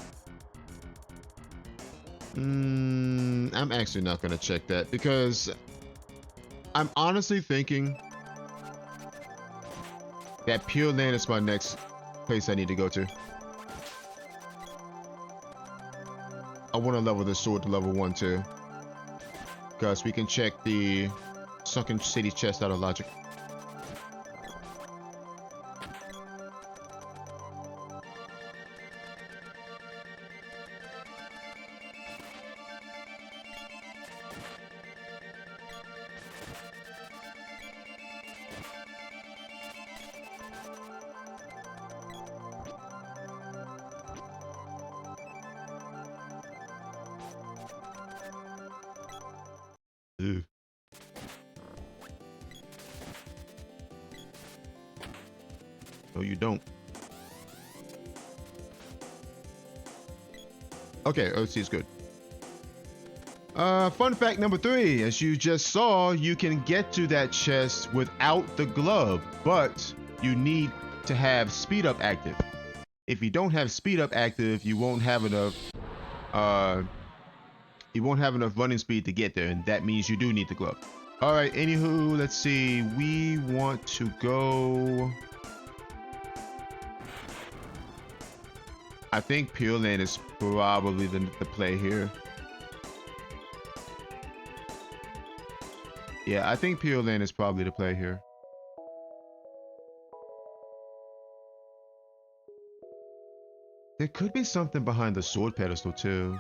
I'm actually not gonna check that because I'm honestly thinking that Pure Land is my next place I need to go to. I want to level this sword to level 1 too, because we can check the Sunken City chest out of logic. Ew. No, you don't. Okay, OC is good. Fun fact number 3, as you just saw, you can get to that chest without the glove, but you need to have speed up active. If you don't have speed up active, you won't have enough running speed to get there, and that means you do need the glove. All right, anywho, let's see. We want to go. I think Pure Land is probably the play here. Yeah, I think Pure Land is probably the play here. There could be something behind the sword pedestal too.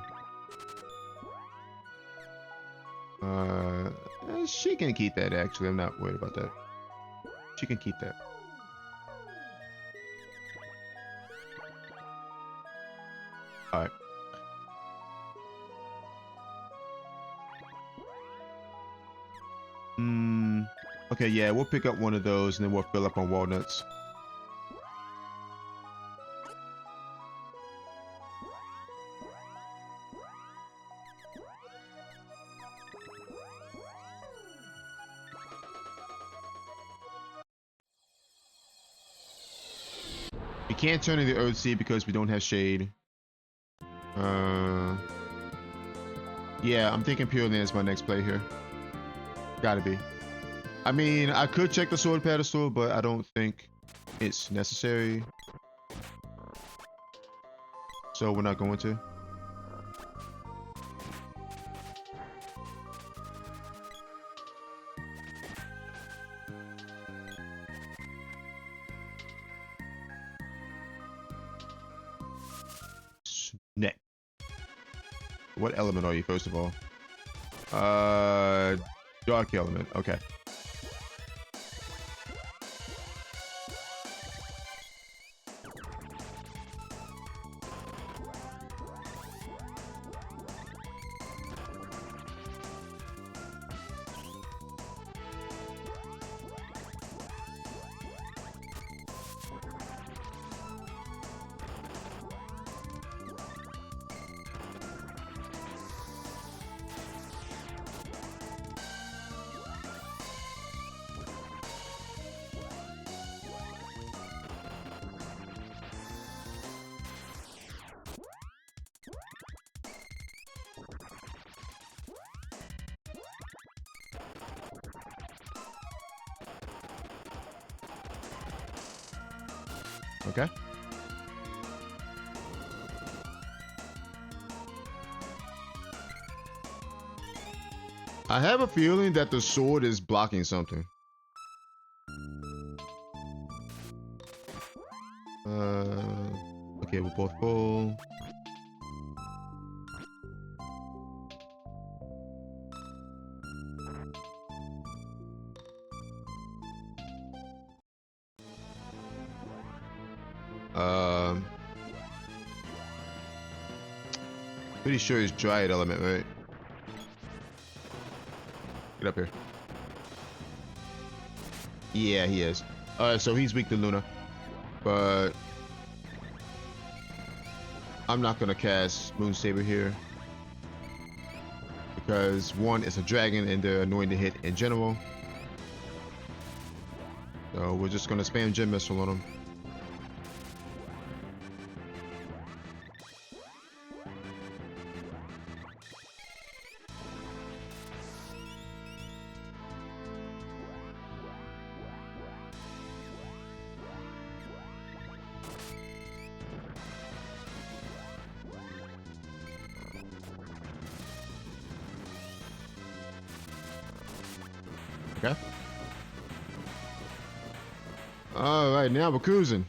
She can keep that actually. I'm not worried about that. She can keep that. Alright. Okay, yeah, we'll pick up one of those and then we'll fill up on walnuts. We can't turn in the Earth Sea because we don't have shade. Yeah, I'm thinking Pure Land is my next play here. Gotta be. I mean, I could check the sword pedestal, but I don't think it's necessary. So we're not going to. Snap. What element are you, first of all? Dark element. Okay. Okay. I have a feeling that the sword is blocking something. Okay, we're both full. Pretty sure he's Dryad element, right? Get up here. Yeah, he is. Alright, so he's weak to Luna. But I'm not gonna cast Moon Saber here. Because one, it's a dragon and they're annoying to hit in general. So we're just gonna spam Gem Missile on him. Okay. All right, now we're cruising.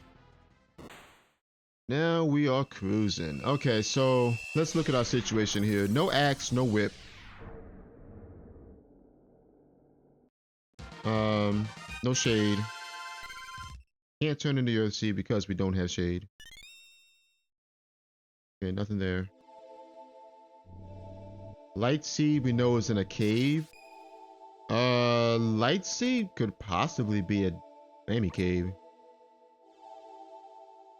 Now we are cruising. Okay, so let's look at our situation here. No axe, no whip. No shade. Can't turn into the earth seed because we don't have shade. Okay, nothing there. Light seed we know is in a cave. Light seed could possibly be a Amy cave.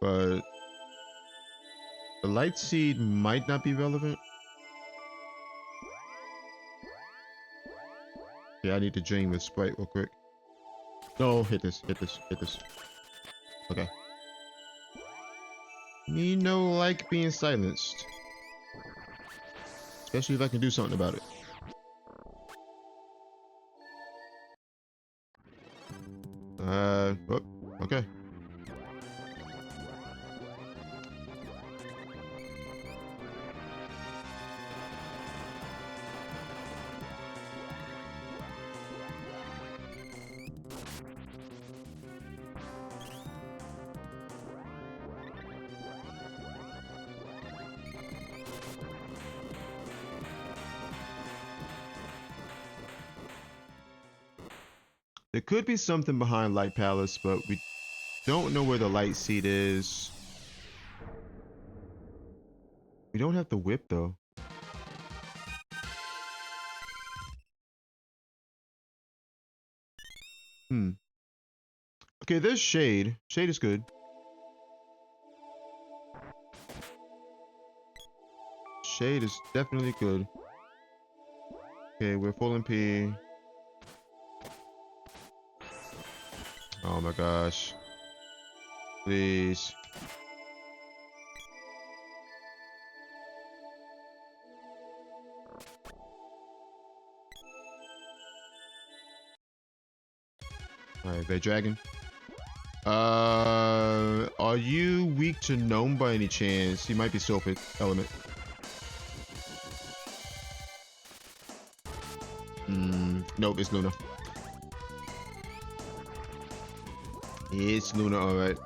But the light seed might not be relevant. Yeah, I need to drain with Sprite real quick. No, hit this, hit this, hit this. Okay. Me no like being silenced. Especially if I can do something about it. Oh, okay. There could be something behind Light Palace, but we don't know where the light seed is. We don't have the whip though. Okay, there's shade. Shade is good. Shade is definitely good. Okay, we're full MP. Oh my gosh. Please. Alright, Red Dragon. Are you weak to Gnome by any chance? He might be Sulfate element. Nope, it's Luna. It's Luna, alright.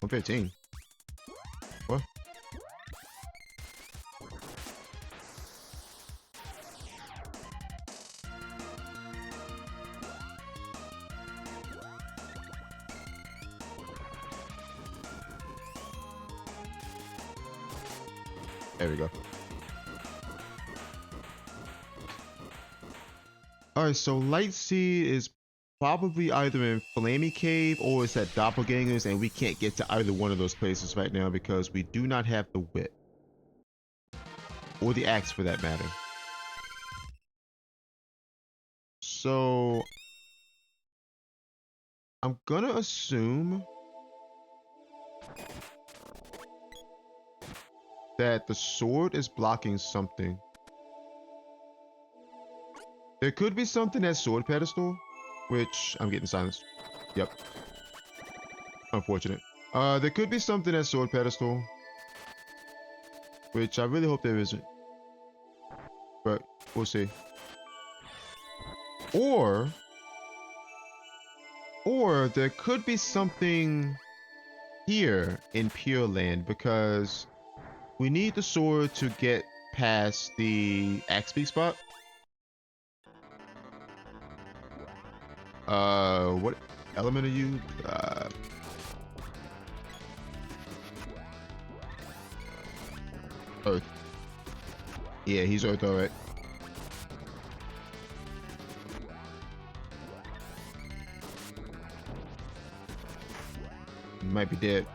I'm 15. What? There we go. Alright, so Light Seed is probably either in Flammy Cave or it's at Doppelgangers, and we can't get to either one of those places right now because we do not have the whip. Or the axe for that matter. So I'm gonna assume that the sword is blocking something. There could be something at sword pedestal, which I'm getting silenced. Yep. Unfortunate. There could be something at sword pedestal, which I really hope there isn't. But we'll see. Or there could be something here in Pure Land because we need the sword to get past the axe speak spot. What element are you? Earth. Yeah, he's Earth, alright. Might be dead.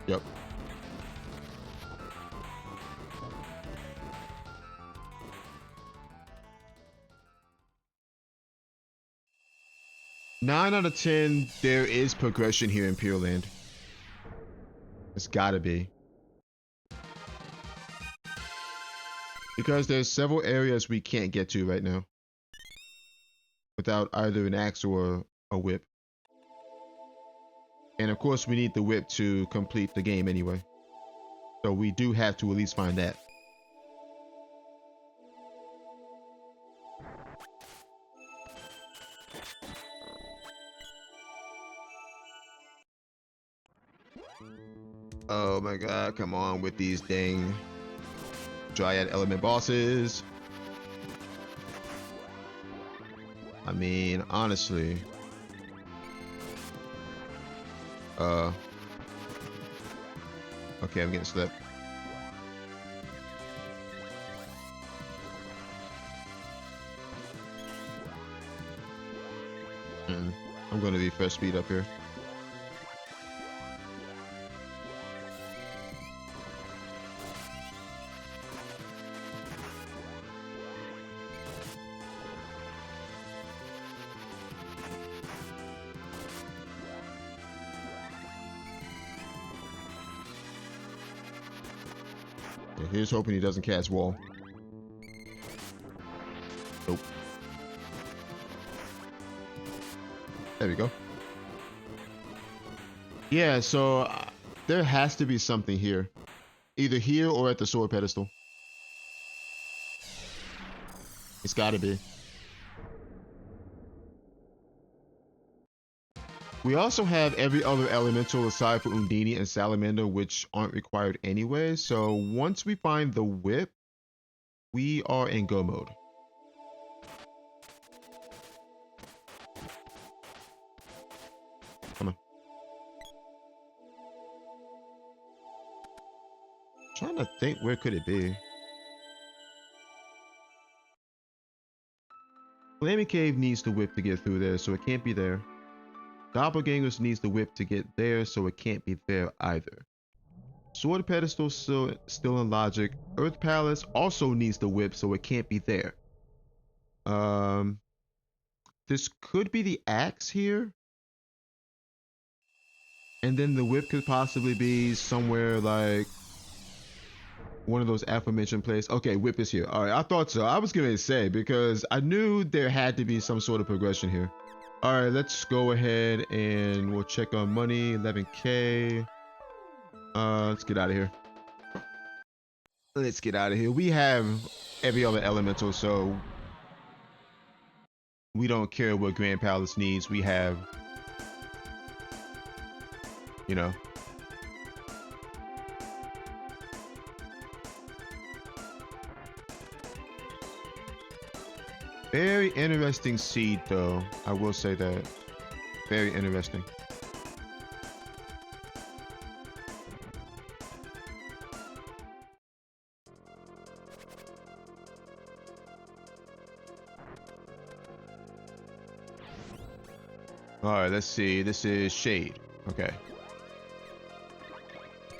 Yep. 9 out of 10, there is progression here in Pure Land. It's gotta be. Because there's several areas we can't get to right now without either an axe or a whip. And of course we need the whip to complete the game anyway. So we do have to at least find that. Oh my god, come on with these dang Dryad element bosses. I mean, honestly. Okay, I'm getting slipped. I'm gonna be first speed up here. Yeah, here's hoping he doesn't cast wall. Nope. There we go. Yeah, so there has to be something here. Either here or at the sword pedestal. It's gotta be. We also have every other elemental aside for Undini and Salamander, which aren't required anyway. So once we find the whip, we are in go mode. Come on. Trying to think, where could it be? Flaming Cave needs the whip to get through there, so it can't be there. Doppelgangers needs the whip to get there, so it can't be there either. Sword Pedestal still in logic. Earth Palace also needs the whip, so it can't be there. This could be the axe here. And then the whip could possibly be somewhere like one of those aforementioned places. Okay, whip is here. All right, I thought so. I was going to say, because I knew there had to be some sort of progression here. All right, let's go ahead and we'll check on money. 11K. Let's get out of here. Let's get out of here. We have every other elemental, so we don't care what Grand Palace needs. We have, you know. Very interesting seed, though. I will say that. Very interesting. All right, let's see. This is Shade. Okay.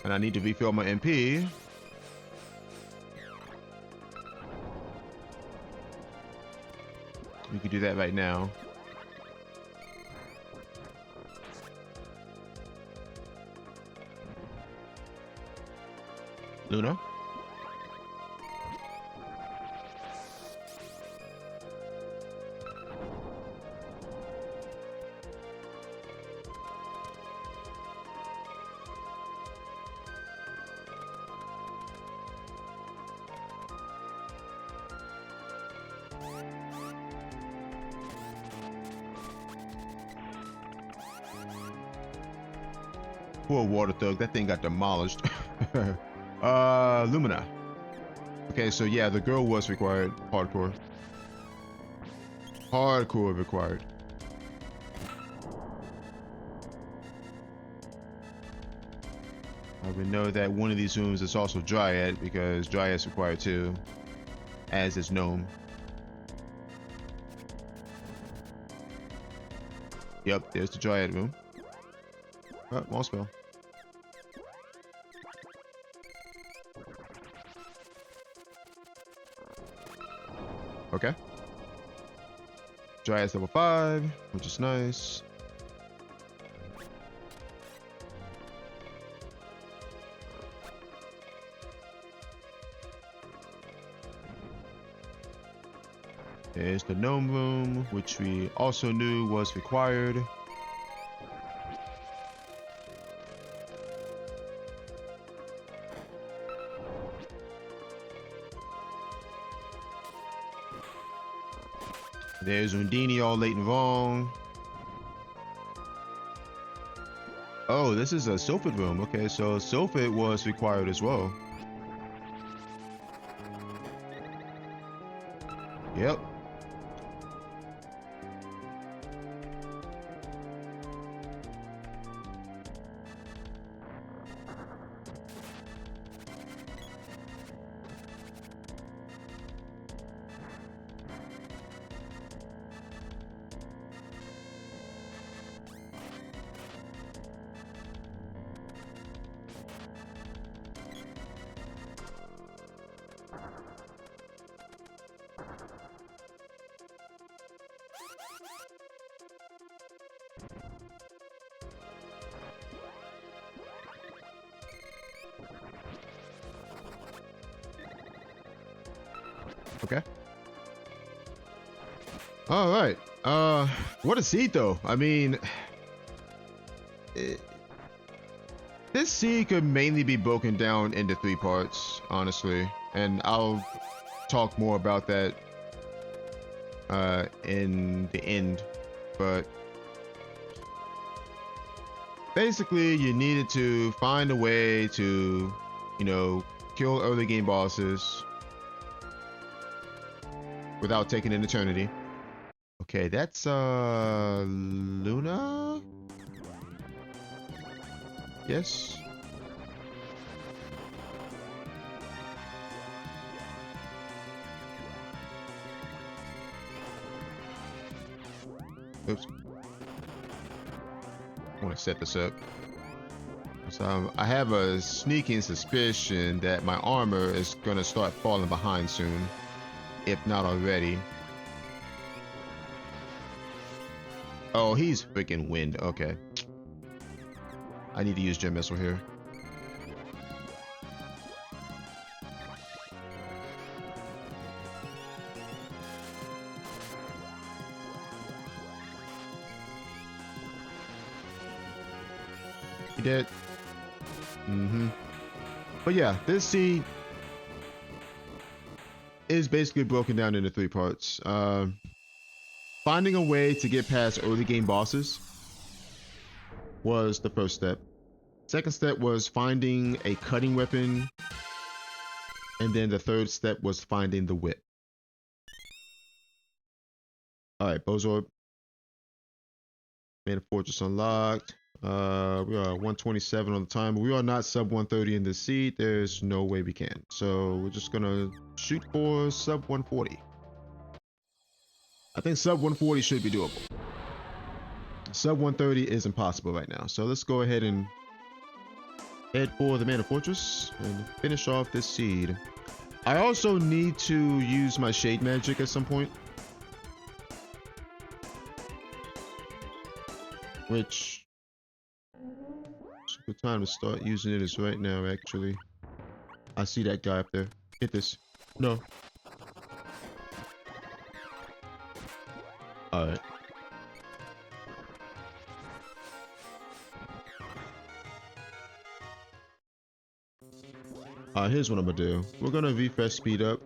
And I need to refill my MP. We could do that right now. Luna? Poor water thug, that thing got demolished. Lumina. Okay, so yeah, the girl was required. Hardcore. Hardcore required. I would know that one of these rooms is also Dryad, because Dryad's required too, as is Gnome. Yep, there's the Dryad room. Oh, wall spell. Okay. Dryad's level 5, which is nice. There's the gnome room, which we also knew was required. There's Undini all late and wrong. Oh, this is a Sylphid room. Okay, so Sylphid was required as well. Yep. Okay. All right. What a seed though. I mean, this seed could mainly be broken down into 3 parts, honestly, and I'll talk more about that in the end. But basically, you needed to find a way to, you know, kill early game bosses without taking an eternity. Okay, that's Luna? Yes. Oops. I want to set this up. So I have a sneaking suspicion that my armor is gonna start falling behind soon, if not already. Oh, he's freaking wind. Okay. I need to use Gem Missile here. He did. But yeah, this seed is basically broken down into 3 parts. Finding a way to get past early game bosses was the first step. Second step was finding a cutting weapon. And then the third step was finding the whip. Alright, Bozorb. Mana Fortress unlocked. We are 127 on the timer. We are not sub 130 in this seed. There's no way we can. So we're just gonna shoot for sub 140. I think sub 140 should be doable. Sub 130 is impossible right now. So let's go ahead and head for the Mana Fortress and finish off this seed. I also need to use my Shade Magic at some point. Which the time to start using it is right now, actually. I see that guy up there. Hit this. No. Alright. Here's what I'm gonna do. We're gonna refresh speed up.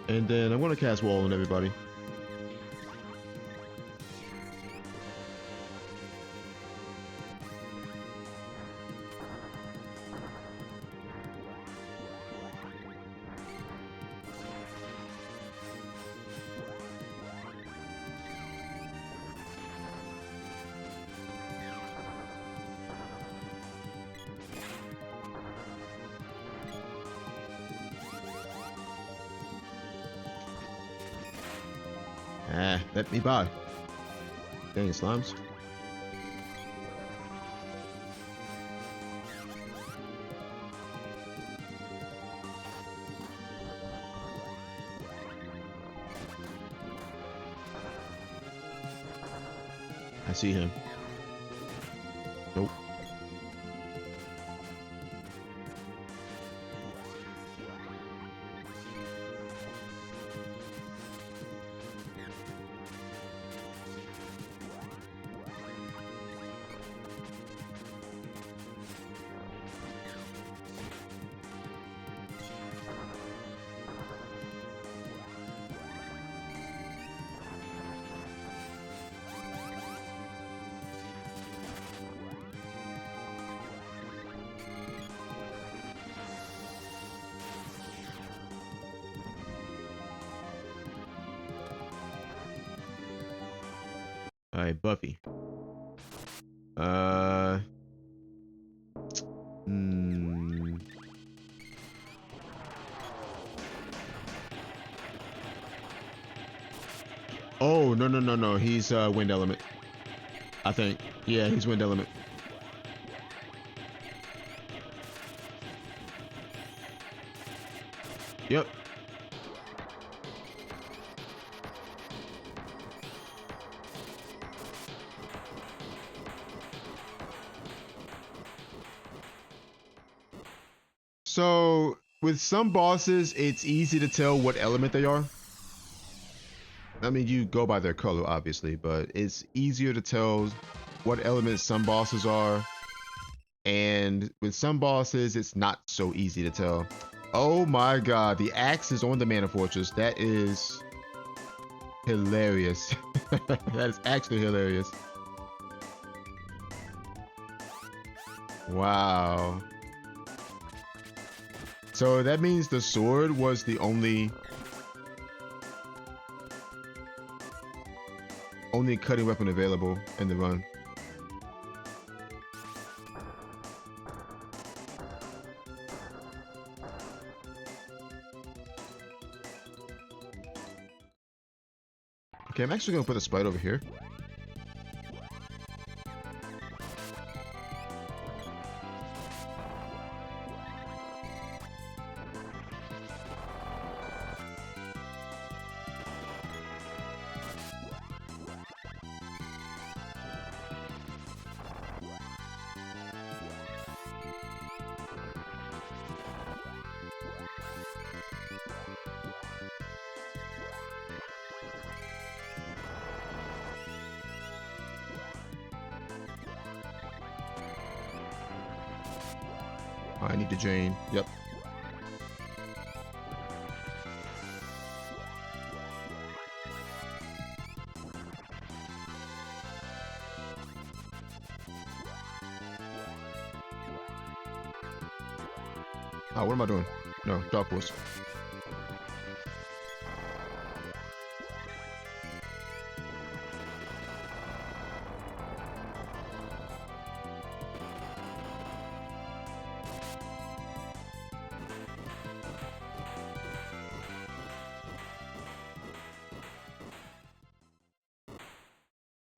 And then I'm gonna cast Wall on everybody. Let me by. Dang it, slimes. I see him. Nope. All right, Buffy. Uh. Hmm. Oh, no, no, no, no. He's wind element. I think. Yeah, he's wind element. Yep. So with some bosses, it's easy to tell what element they are. I mean, you go by their color, obviously, but it's easier to tell what elements some bosses are. And with some bosses, it's not so easy to tell. Oh my god, the axe is on the Mana Fortress. That is hilarious. That is actually hilarious. Wow. So that means the sword was the only cutting weapon available in the run. Okay, I'm actually gonna put the sprite over here. I need to Jane. Yep. Oh, what am I doing? No, Dark Force.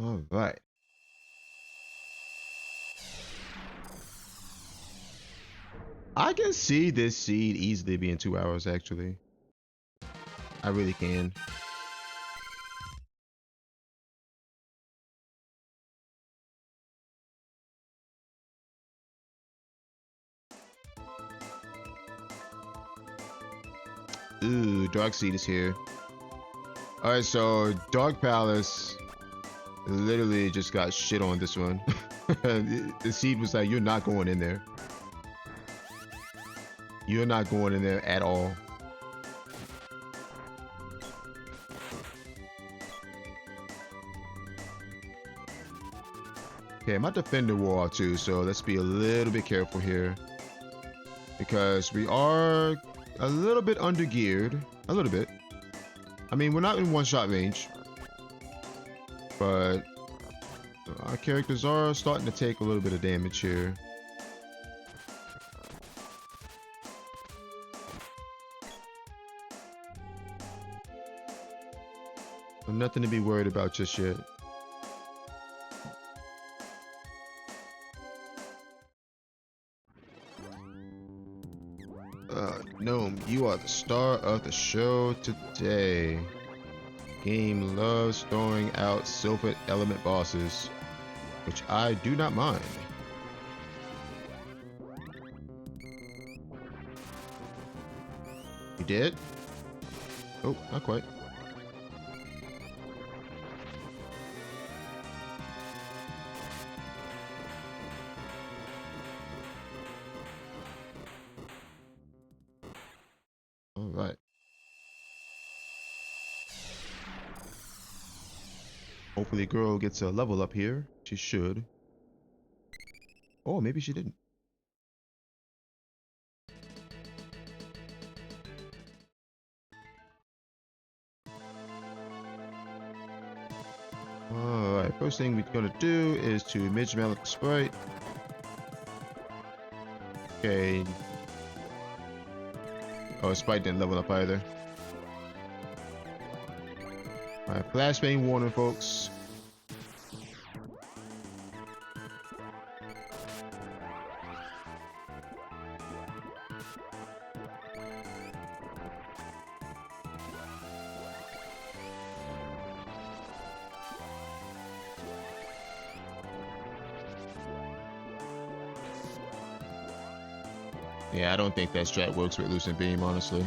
All right. I can see this seed easily being 2 hours, actually. I really can. Ooh, Dark Seed is here. Alright, so Dark Palace literally just got shit on this one. The seed was like, you're not going in there. You're not going in there at all. Okay, my defender wore off too, so let's be a little bit careful here. Because we are a little bit under geared. A little bit. I mean, we're not in one-shot range. But our characters are starting to take a little bit of damage here. So nothing to be worried about just yet. Gnome, you are the star of the show today. Game loves throwing out silver element bosses. which I do not mind. You did? Oh, not quite. All right. Hopefully girl gets a level up here. She should. Oh, maybe she didn't. Alright, first thing we're gonna do is to image mount the sprite. Okay. Oh, sprite didn't level up either. Alright, flashbang warning, folks. Yeah, I don't think that strat works with Lucent Beam, honestly.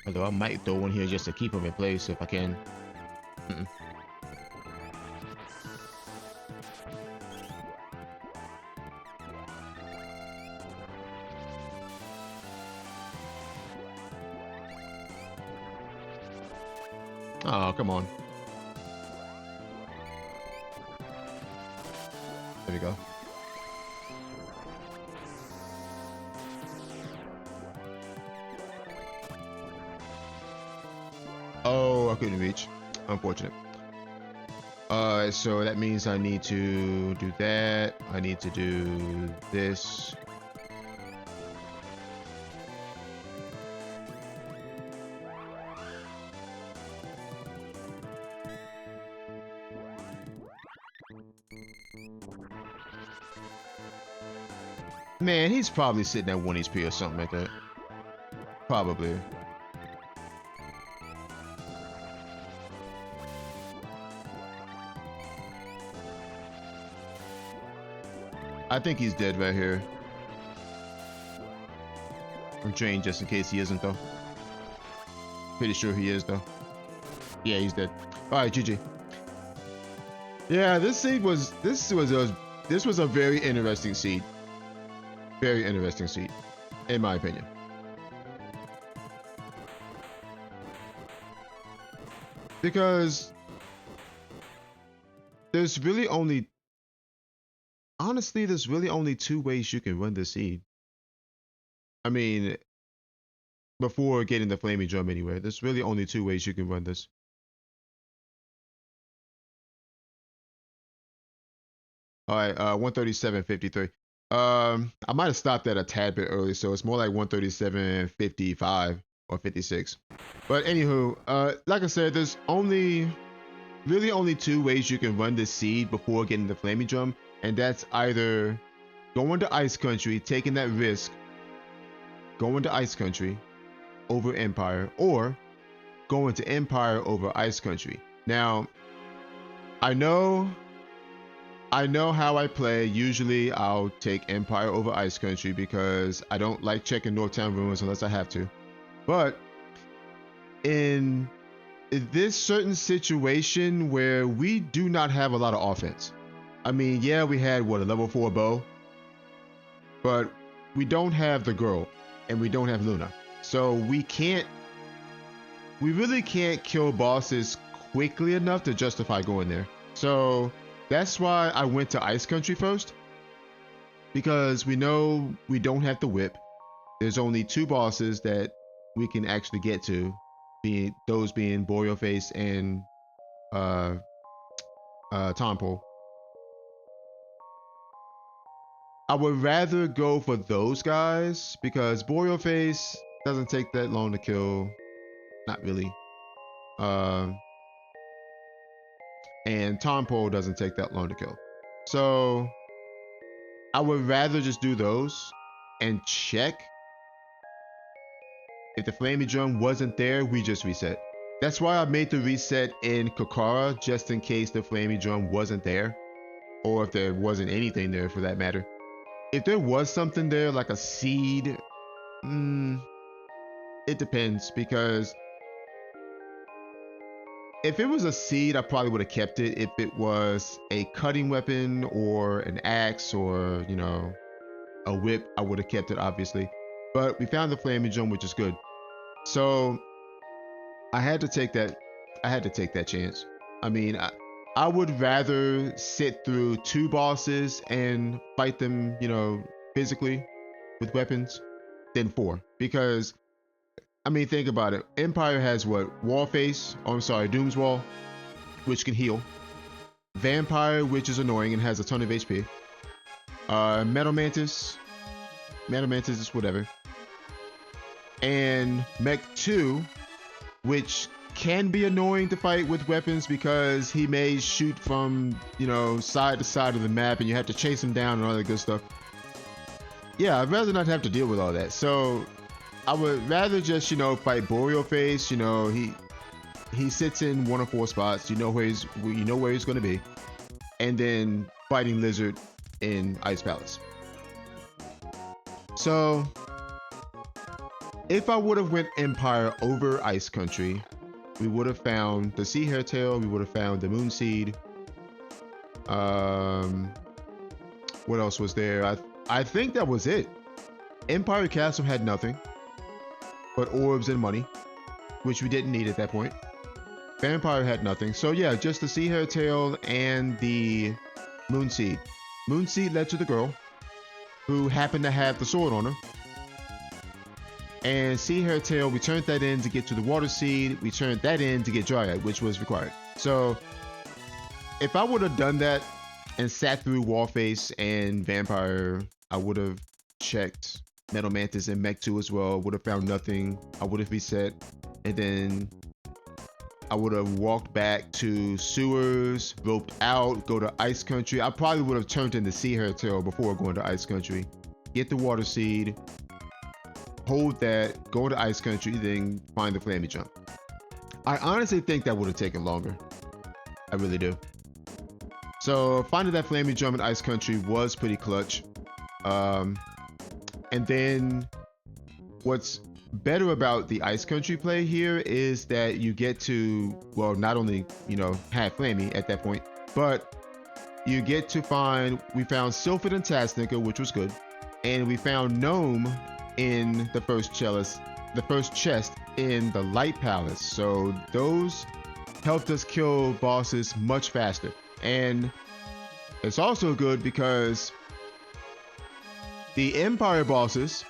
Although I might throw one here just to keep him in place if I can. Oh, come on. There we go. Oh, I couldn't reach. Unfortunate. So that means I need to do that. I need to do this. Man, he's probably sitting at 1 HP or something like that. Probably. I think he's dead right here. I'm trained just in case he isn't though. Pretty sure he is though. Yeah, he's dead. All right, GG. Yeah, this was a very interesting seed. Very interesting seed, in my opinion. Because there's really only, honestly, there's really only 2 ways you can run this seed. I mean, before getting the flaming drum anywhere, there's really only 2 ways you can run this. All right, 137.53. I might have stopped that a tad bit early, so it's more like 137.55 or 56. But anywho, like I said, there's really only 2 ways you can run this seed before getting the flaming drum, and that's either going to Ice Country, taking that risk, going to Ice Country over Empire, or going to Empire over Ice Country. Now, I know how I play. Usually I'll take Empire over Ice Country because I don't like checking Northtown Ruins unless I have to. But in this certain situation where we do not have a lot of offense. I mean, yeah, we had what, a level 4 bow, but we don't have the girl and we don't have Luna. So we really can't kill bosses quickly enough to justify going there. So that's why I went to Ice Country first, because we know we don't have the whip. There's only 2 bosses that we can actually get to, those being Boreal Face and Tompo. I would rather go for those guys because Boreal Face doesn't take that long to kill. Not really. Um, and Tompo doesn't take that long to kill. So I would rather just do those and check. If the Flaming Drum wasn't there, we just reset. That's why I made the reset in Kokara, just in case the Flaming Drum wasn't there, or if there wasn't anything there for that matter. If there was something there, like a seed, it depends, because if it was a seed, I probably would have kept it. If it was a cutting weapon or an axe or, you know, a whip, I would have kept it, obviously. But we found the Flaming Drum, which is good. So I had to take that. I had to take that chance. I mean, I would rather sit through 2 bosses and fight them, you know, physically with weapons than 4. Because, I mean, think about it. Empire has what? Wallface, oh, I'm sorry, Doom's Wall, which can heal. Vampire, which is annoying and has a ton of HP. Metal Mantis. Metal Mantis is whatever. And Mech 2, which can be annoying to fight with weapons because he may shoot from, you know, side to side of the map and you have to chase him down and all that good stuff. Yeah, I'd rather not have to deal with all that. So I would rather just, you know, fight Boreal Face. You know, he sits in 1 of 4 spots. You know where he's going to be, and then fighting Lizard in Ice Palace. So if I would have went Empire over Ice Country, we would have found the Sea Hare Tail. We would have found the Moon Seed. What else was there? I think that was it. Empire Castle had nothing but orbs and money, which we didn't need at that point. Vampire had nothing. So yeah, just the Sea Hare Tail and the Moon Seed. Moon Seed led to the girl who happened to have the sword on her. And Sea Hare Tail, we turned that in to get to the Water Seed. We turned that in to get Dryad, which was required. So if I would have done that and sat through Wallface and Vampire, I would have checked Metal Mantis and Mech 2 as well. Would have found nothing. I would have reset. And then I would have walked back to sewers, roped out, go to Ice Country. I probably would have turned in the Sea Hare Tail before going to Ice Country. Get the Water Seed, hold that, go to Ice Country, then find the Flaming Jump. I honestly think that would have taken longer. I really do. So finding that Flaming Jump in Ice Country was pretty clutch. And then what's better about the Ice Country play here is that you get to, well, not only, you know, have Flamey at that point, but you get to find, we found Sylphid and Tasnica, which was good. And we found Gnome in the first chest in the Light Palace. So those helped us kill bosses much faster. And it's also good because the Empire bosses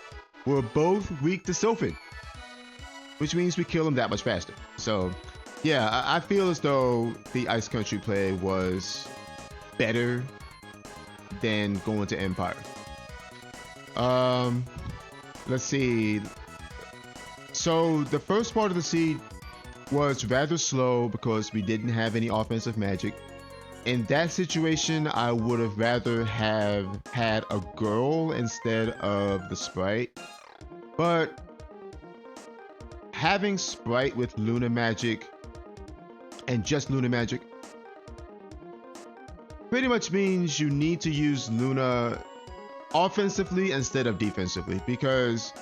were both weak to Sylphid, which means we kill them that much faster. So yeah, I feel as though the Ice Country play was better than going to Empire. Let's see. So the first part of the seed was rather slow because we didn't have any offensive magic. In that situation, I would have rather have had a girl instead of the Sprite. But having Sprite with Luna Magic and just Luna Magic pretty much means you need to use Luna offensively instead of defensively, because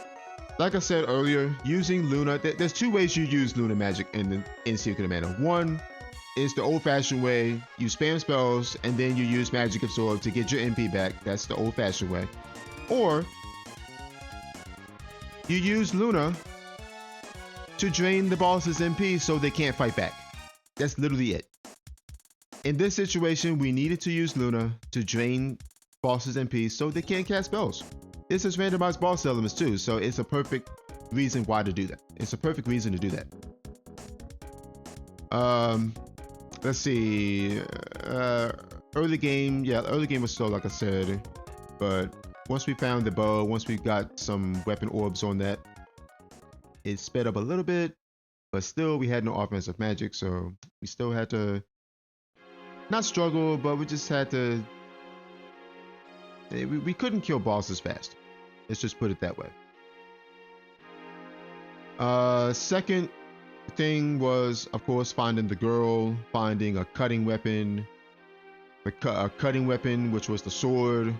like I said earlier, using Luna, there's 2 ways you use Luna Magic in Secret of Mana. One is the old-fashioned way. You spam spells and then you use Magic Absorb to get your MP back. That's the old-fashioned way. Or you use Luna to drain the boss's MP so they can't fight back. That's literally it. In this situation, we needed to use Luna to drain bosses MP so they can't cast spells. This is randomized boss elements too, so it's a perfect reason why to do that. It's a perfect reason to do that. Let's see. Early game, yeah, early game was slow, like I said, but once we found the bow, once we got some weapon orbs on that, it sped up a little bit, but still we had no offensive magic, so we still had to not struggle, but we just had to. We couldn't kill bosses fast. Let's just put it that way. Second thing was, of course, finding the girl, finding a cutting weapon, a cutting weapon, which was the sword,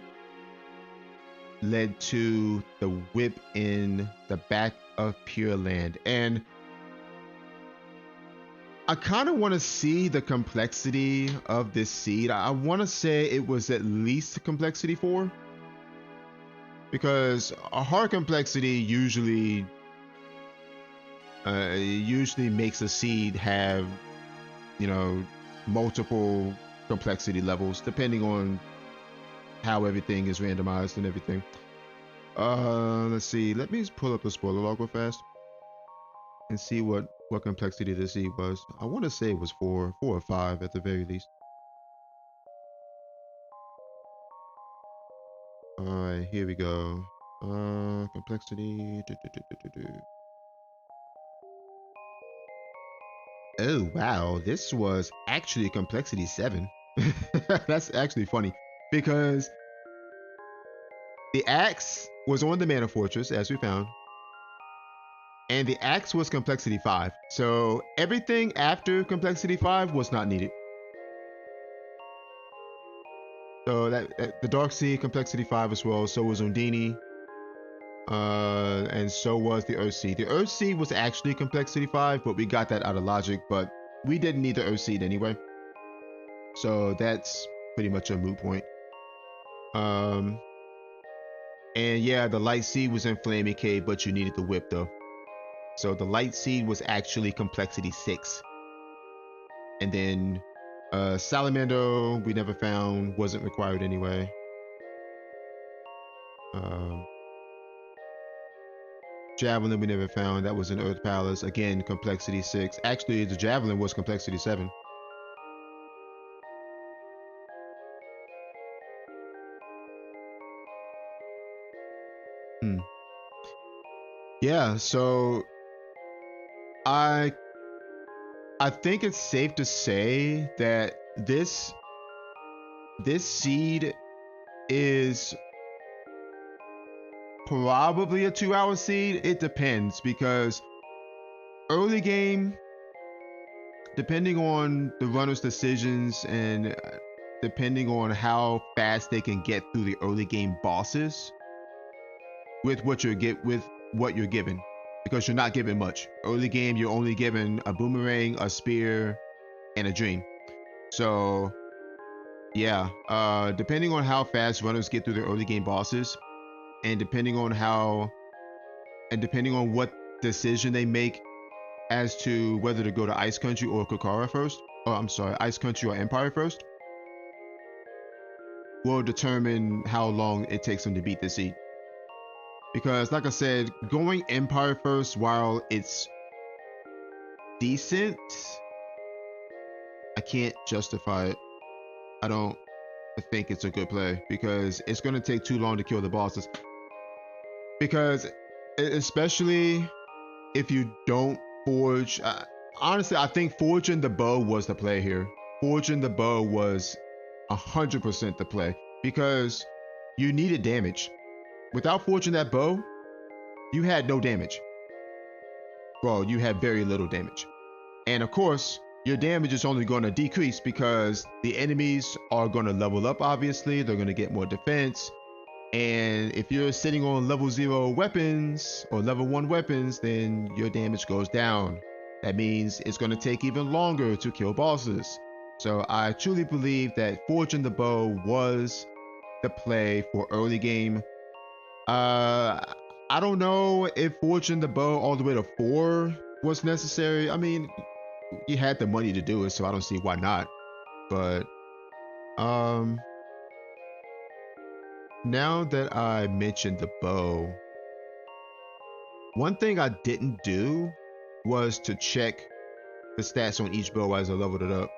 led to the whip in the back of Pure Land. And I kind of want to see the complexity of this seed. I want to say it was at least complexity 4, because a hard complexity usually makes a seed have, you know, multiple complexity levels depending on how everything is randomized and everything. Let's see. Let me just pull up the spoiler log real fast and see what complexity the seed was. I want to say it was 4 or 5 at the very least. All right, here we go. Complexity. Oh wow, this was actually complexity 7. That's actually funny because the axe was on the mana fortress, as we found, and the axe was complexity 5. So everything after complexity 5 was not needed. So that the Dark Sea complexity 5 as well. So was Undini, and so was the Earth Seed. The Earth Seed was actually complexity 5, but we got that out of logic. But we didn't need the Earth Seed anyway, so that's pretty much a moot point. And yeah, the Light Seed was in Flaming Cave, but you needed the whip though. So the Light Seed was actually complexity 6. And then Salamander we never found, wasn't required anyway. Javelin we never found, that was in Earth Palace, again complexity 6. Actually the Javelin was complexity 7. Yeah, so I think it's safe to say that this seed is probably a 2-hour seed. It depends, because early game, depending on the runner's decisions and depending on how fast they can get through the early game bosses with what you're given, because you're not given much. Early game, you're only given a boomerang, a spear, and a dream. So yeah, depending on how fast runners get through the early game bosses, and depending on what decision they make as to whether to go to Ice Country or Kokara first, or I'm sorry, Ice Country or Empire first, will determine how long it takes them to beat the seed. Because like I said, going Empire first, while it's decent, I can't justify it. I don't think it's a good play, because it's going to take too long to kill the bosses. Because especially if you don't forge, honestly, I think forging the bow was the play here. Forging the bow was 100% the play, because you needed damage. Without forging that bow, you had no damage. Well, you had very little damage. And of course, your damage is only going to decrease because the enemies are going to level up, obviously. They're going to get more defense. And if you're sitting on level 0 weapons or level 1 weapons, then your damage goes down. That means it's going to take even longer to kill bosses. So I truly believe that forging the bow was the play for early game. I don't know if forging the bow all the way to 4 was necessary. I mean, you had the money to do it, so I don't see why not. But now that I mentioned the bow, one thing I didn't do was to check the stats on each bow as I leveled it up.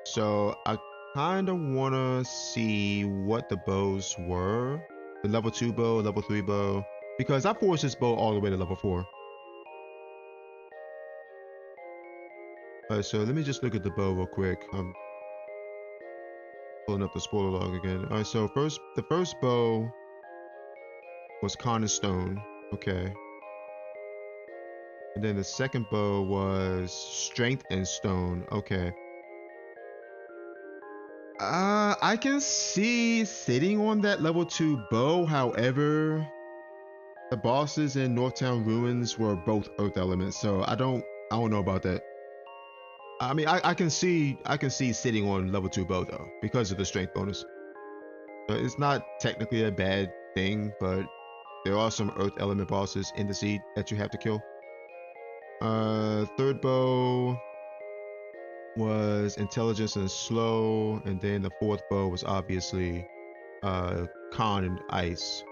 So I kind of want to see what the bows were. The level 2 bow, level 3 bow. Because I forced this bow all the way to level 4. Alright, so let me just look at the bow real quick. I'm pulling up the spoiler log again. Alright, so the first bow was Con Stone. Okay. And then the second bow was Strength and Stone. Okay. I can see sitting on that level 2 bow. However, the bosses in Northtown Ruins were both Earth elements, so I don't know about that. I mean, I can see sitting on level 2 bow though because of the strength bonus. So it's not technically a bad thing, but there are some Earth element bosses in the seed that you have to kill. Third bow was intelligence and slow, and then the fourth bow was obviously con and ice,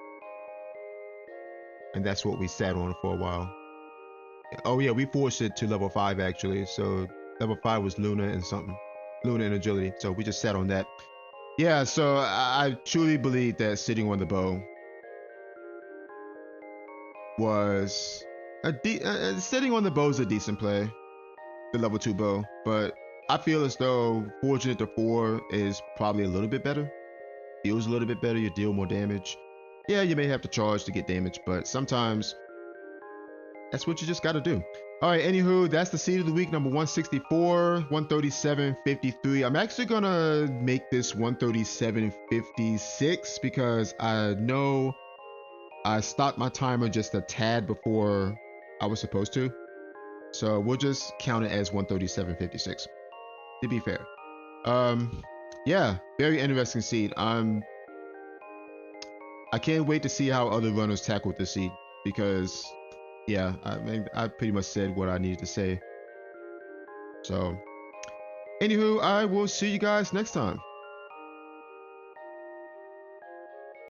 and that's what we sat on for a while. Oh yeah, we forced it to level 5 actually, so level 5 was Luna and something, Luna and agility, so we just sat on that. Yeah, so I truly believe that sitting on the bow was sitting on the bow is a decent play, the level 2 bow, but I feel as though forging it to 4 is probably a little bit better. Feels a little bit better, you deal more damage. Yeah, you may have to charge to get damage, but sometimes that's what you just gotta do. All right, anywho, that's the seed of the week, number 164, 137.53. I'm actually gonna make this 137.56 because I know I stopped my timer just a tad before I was supposed to. So we'll just count it as 137.56 to be fair. Yeah, very interesting seed. I can't wait to see how other runners tackle this seed because yeah, I mean, I pretty much said what I needed to say. So, anywho, I will see you guys next time.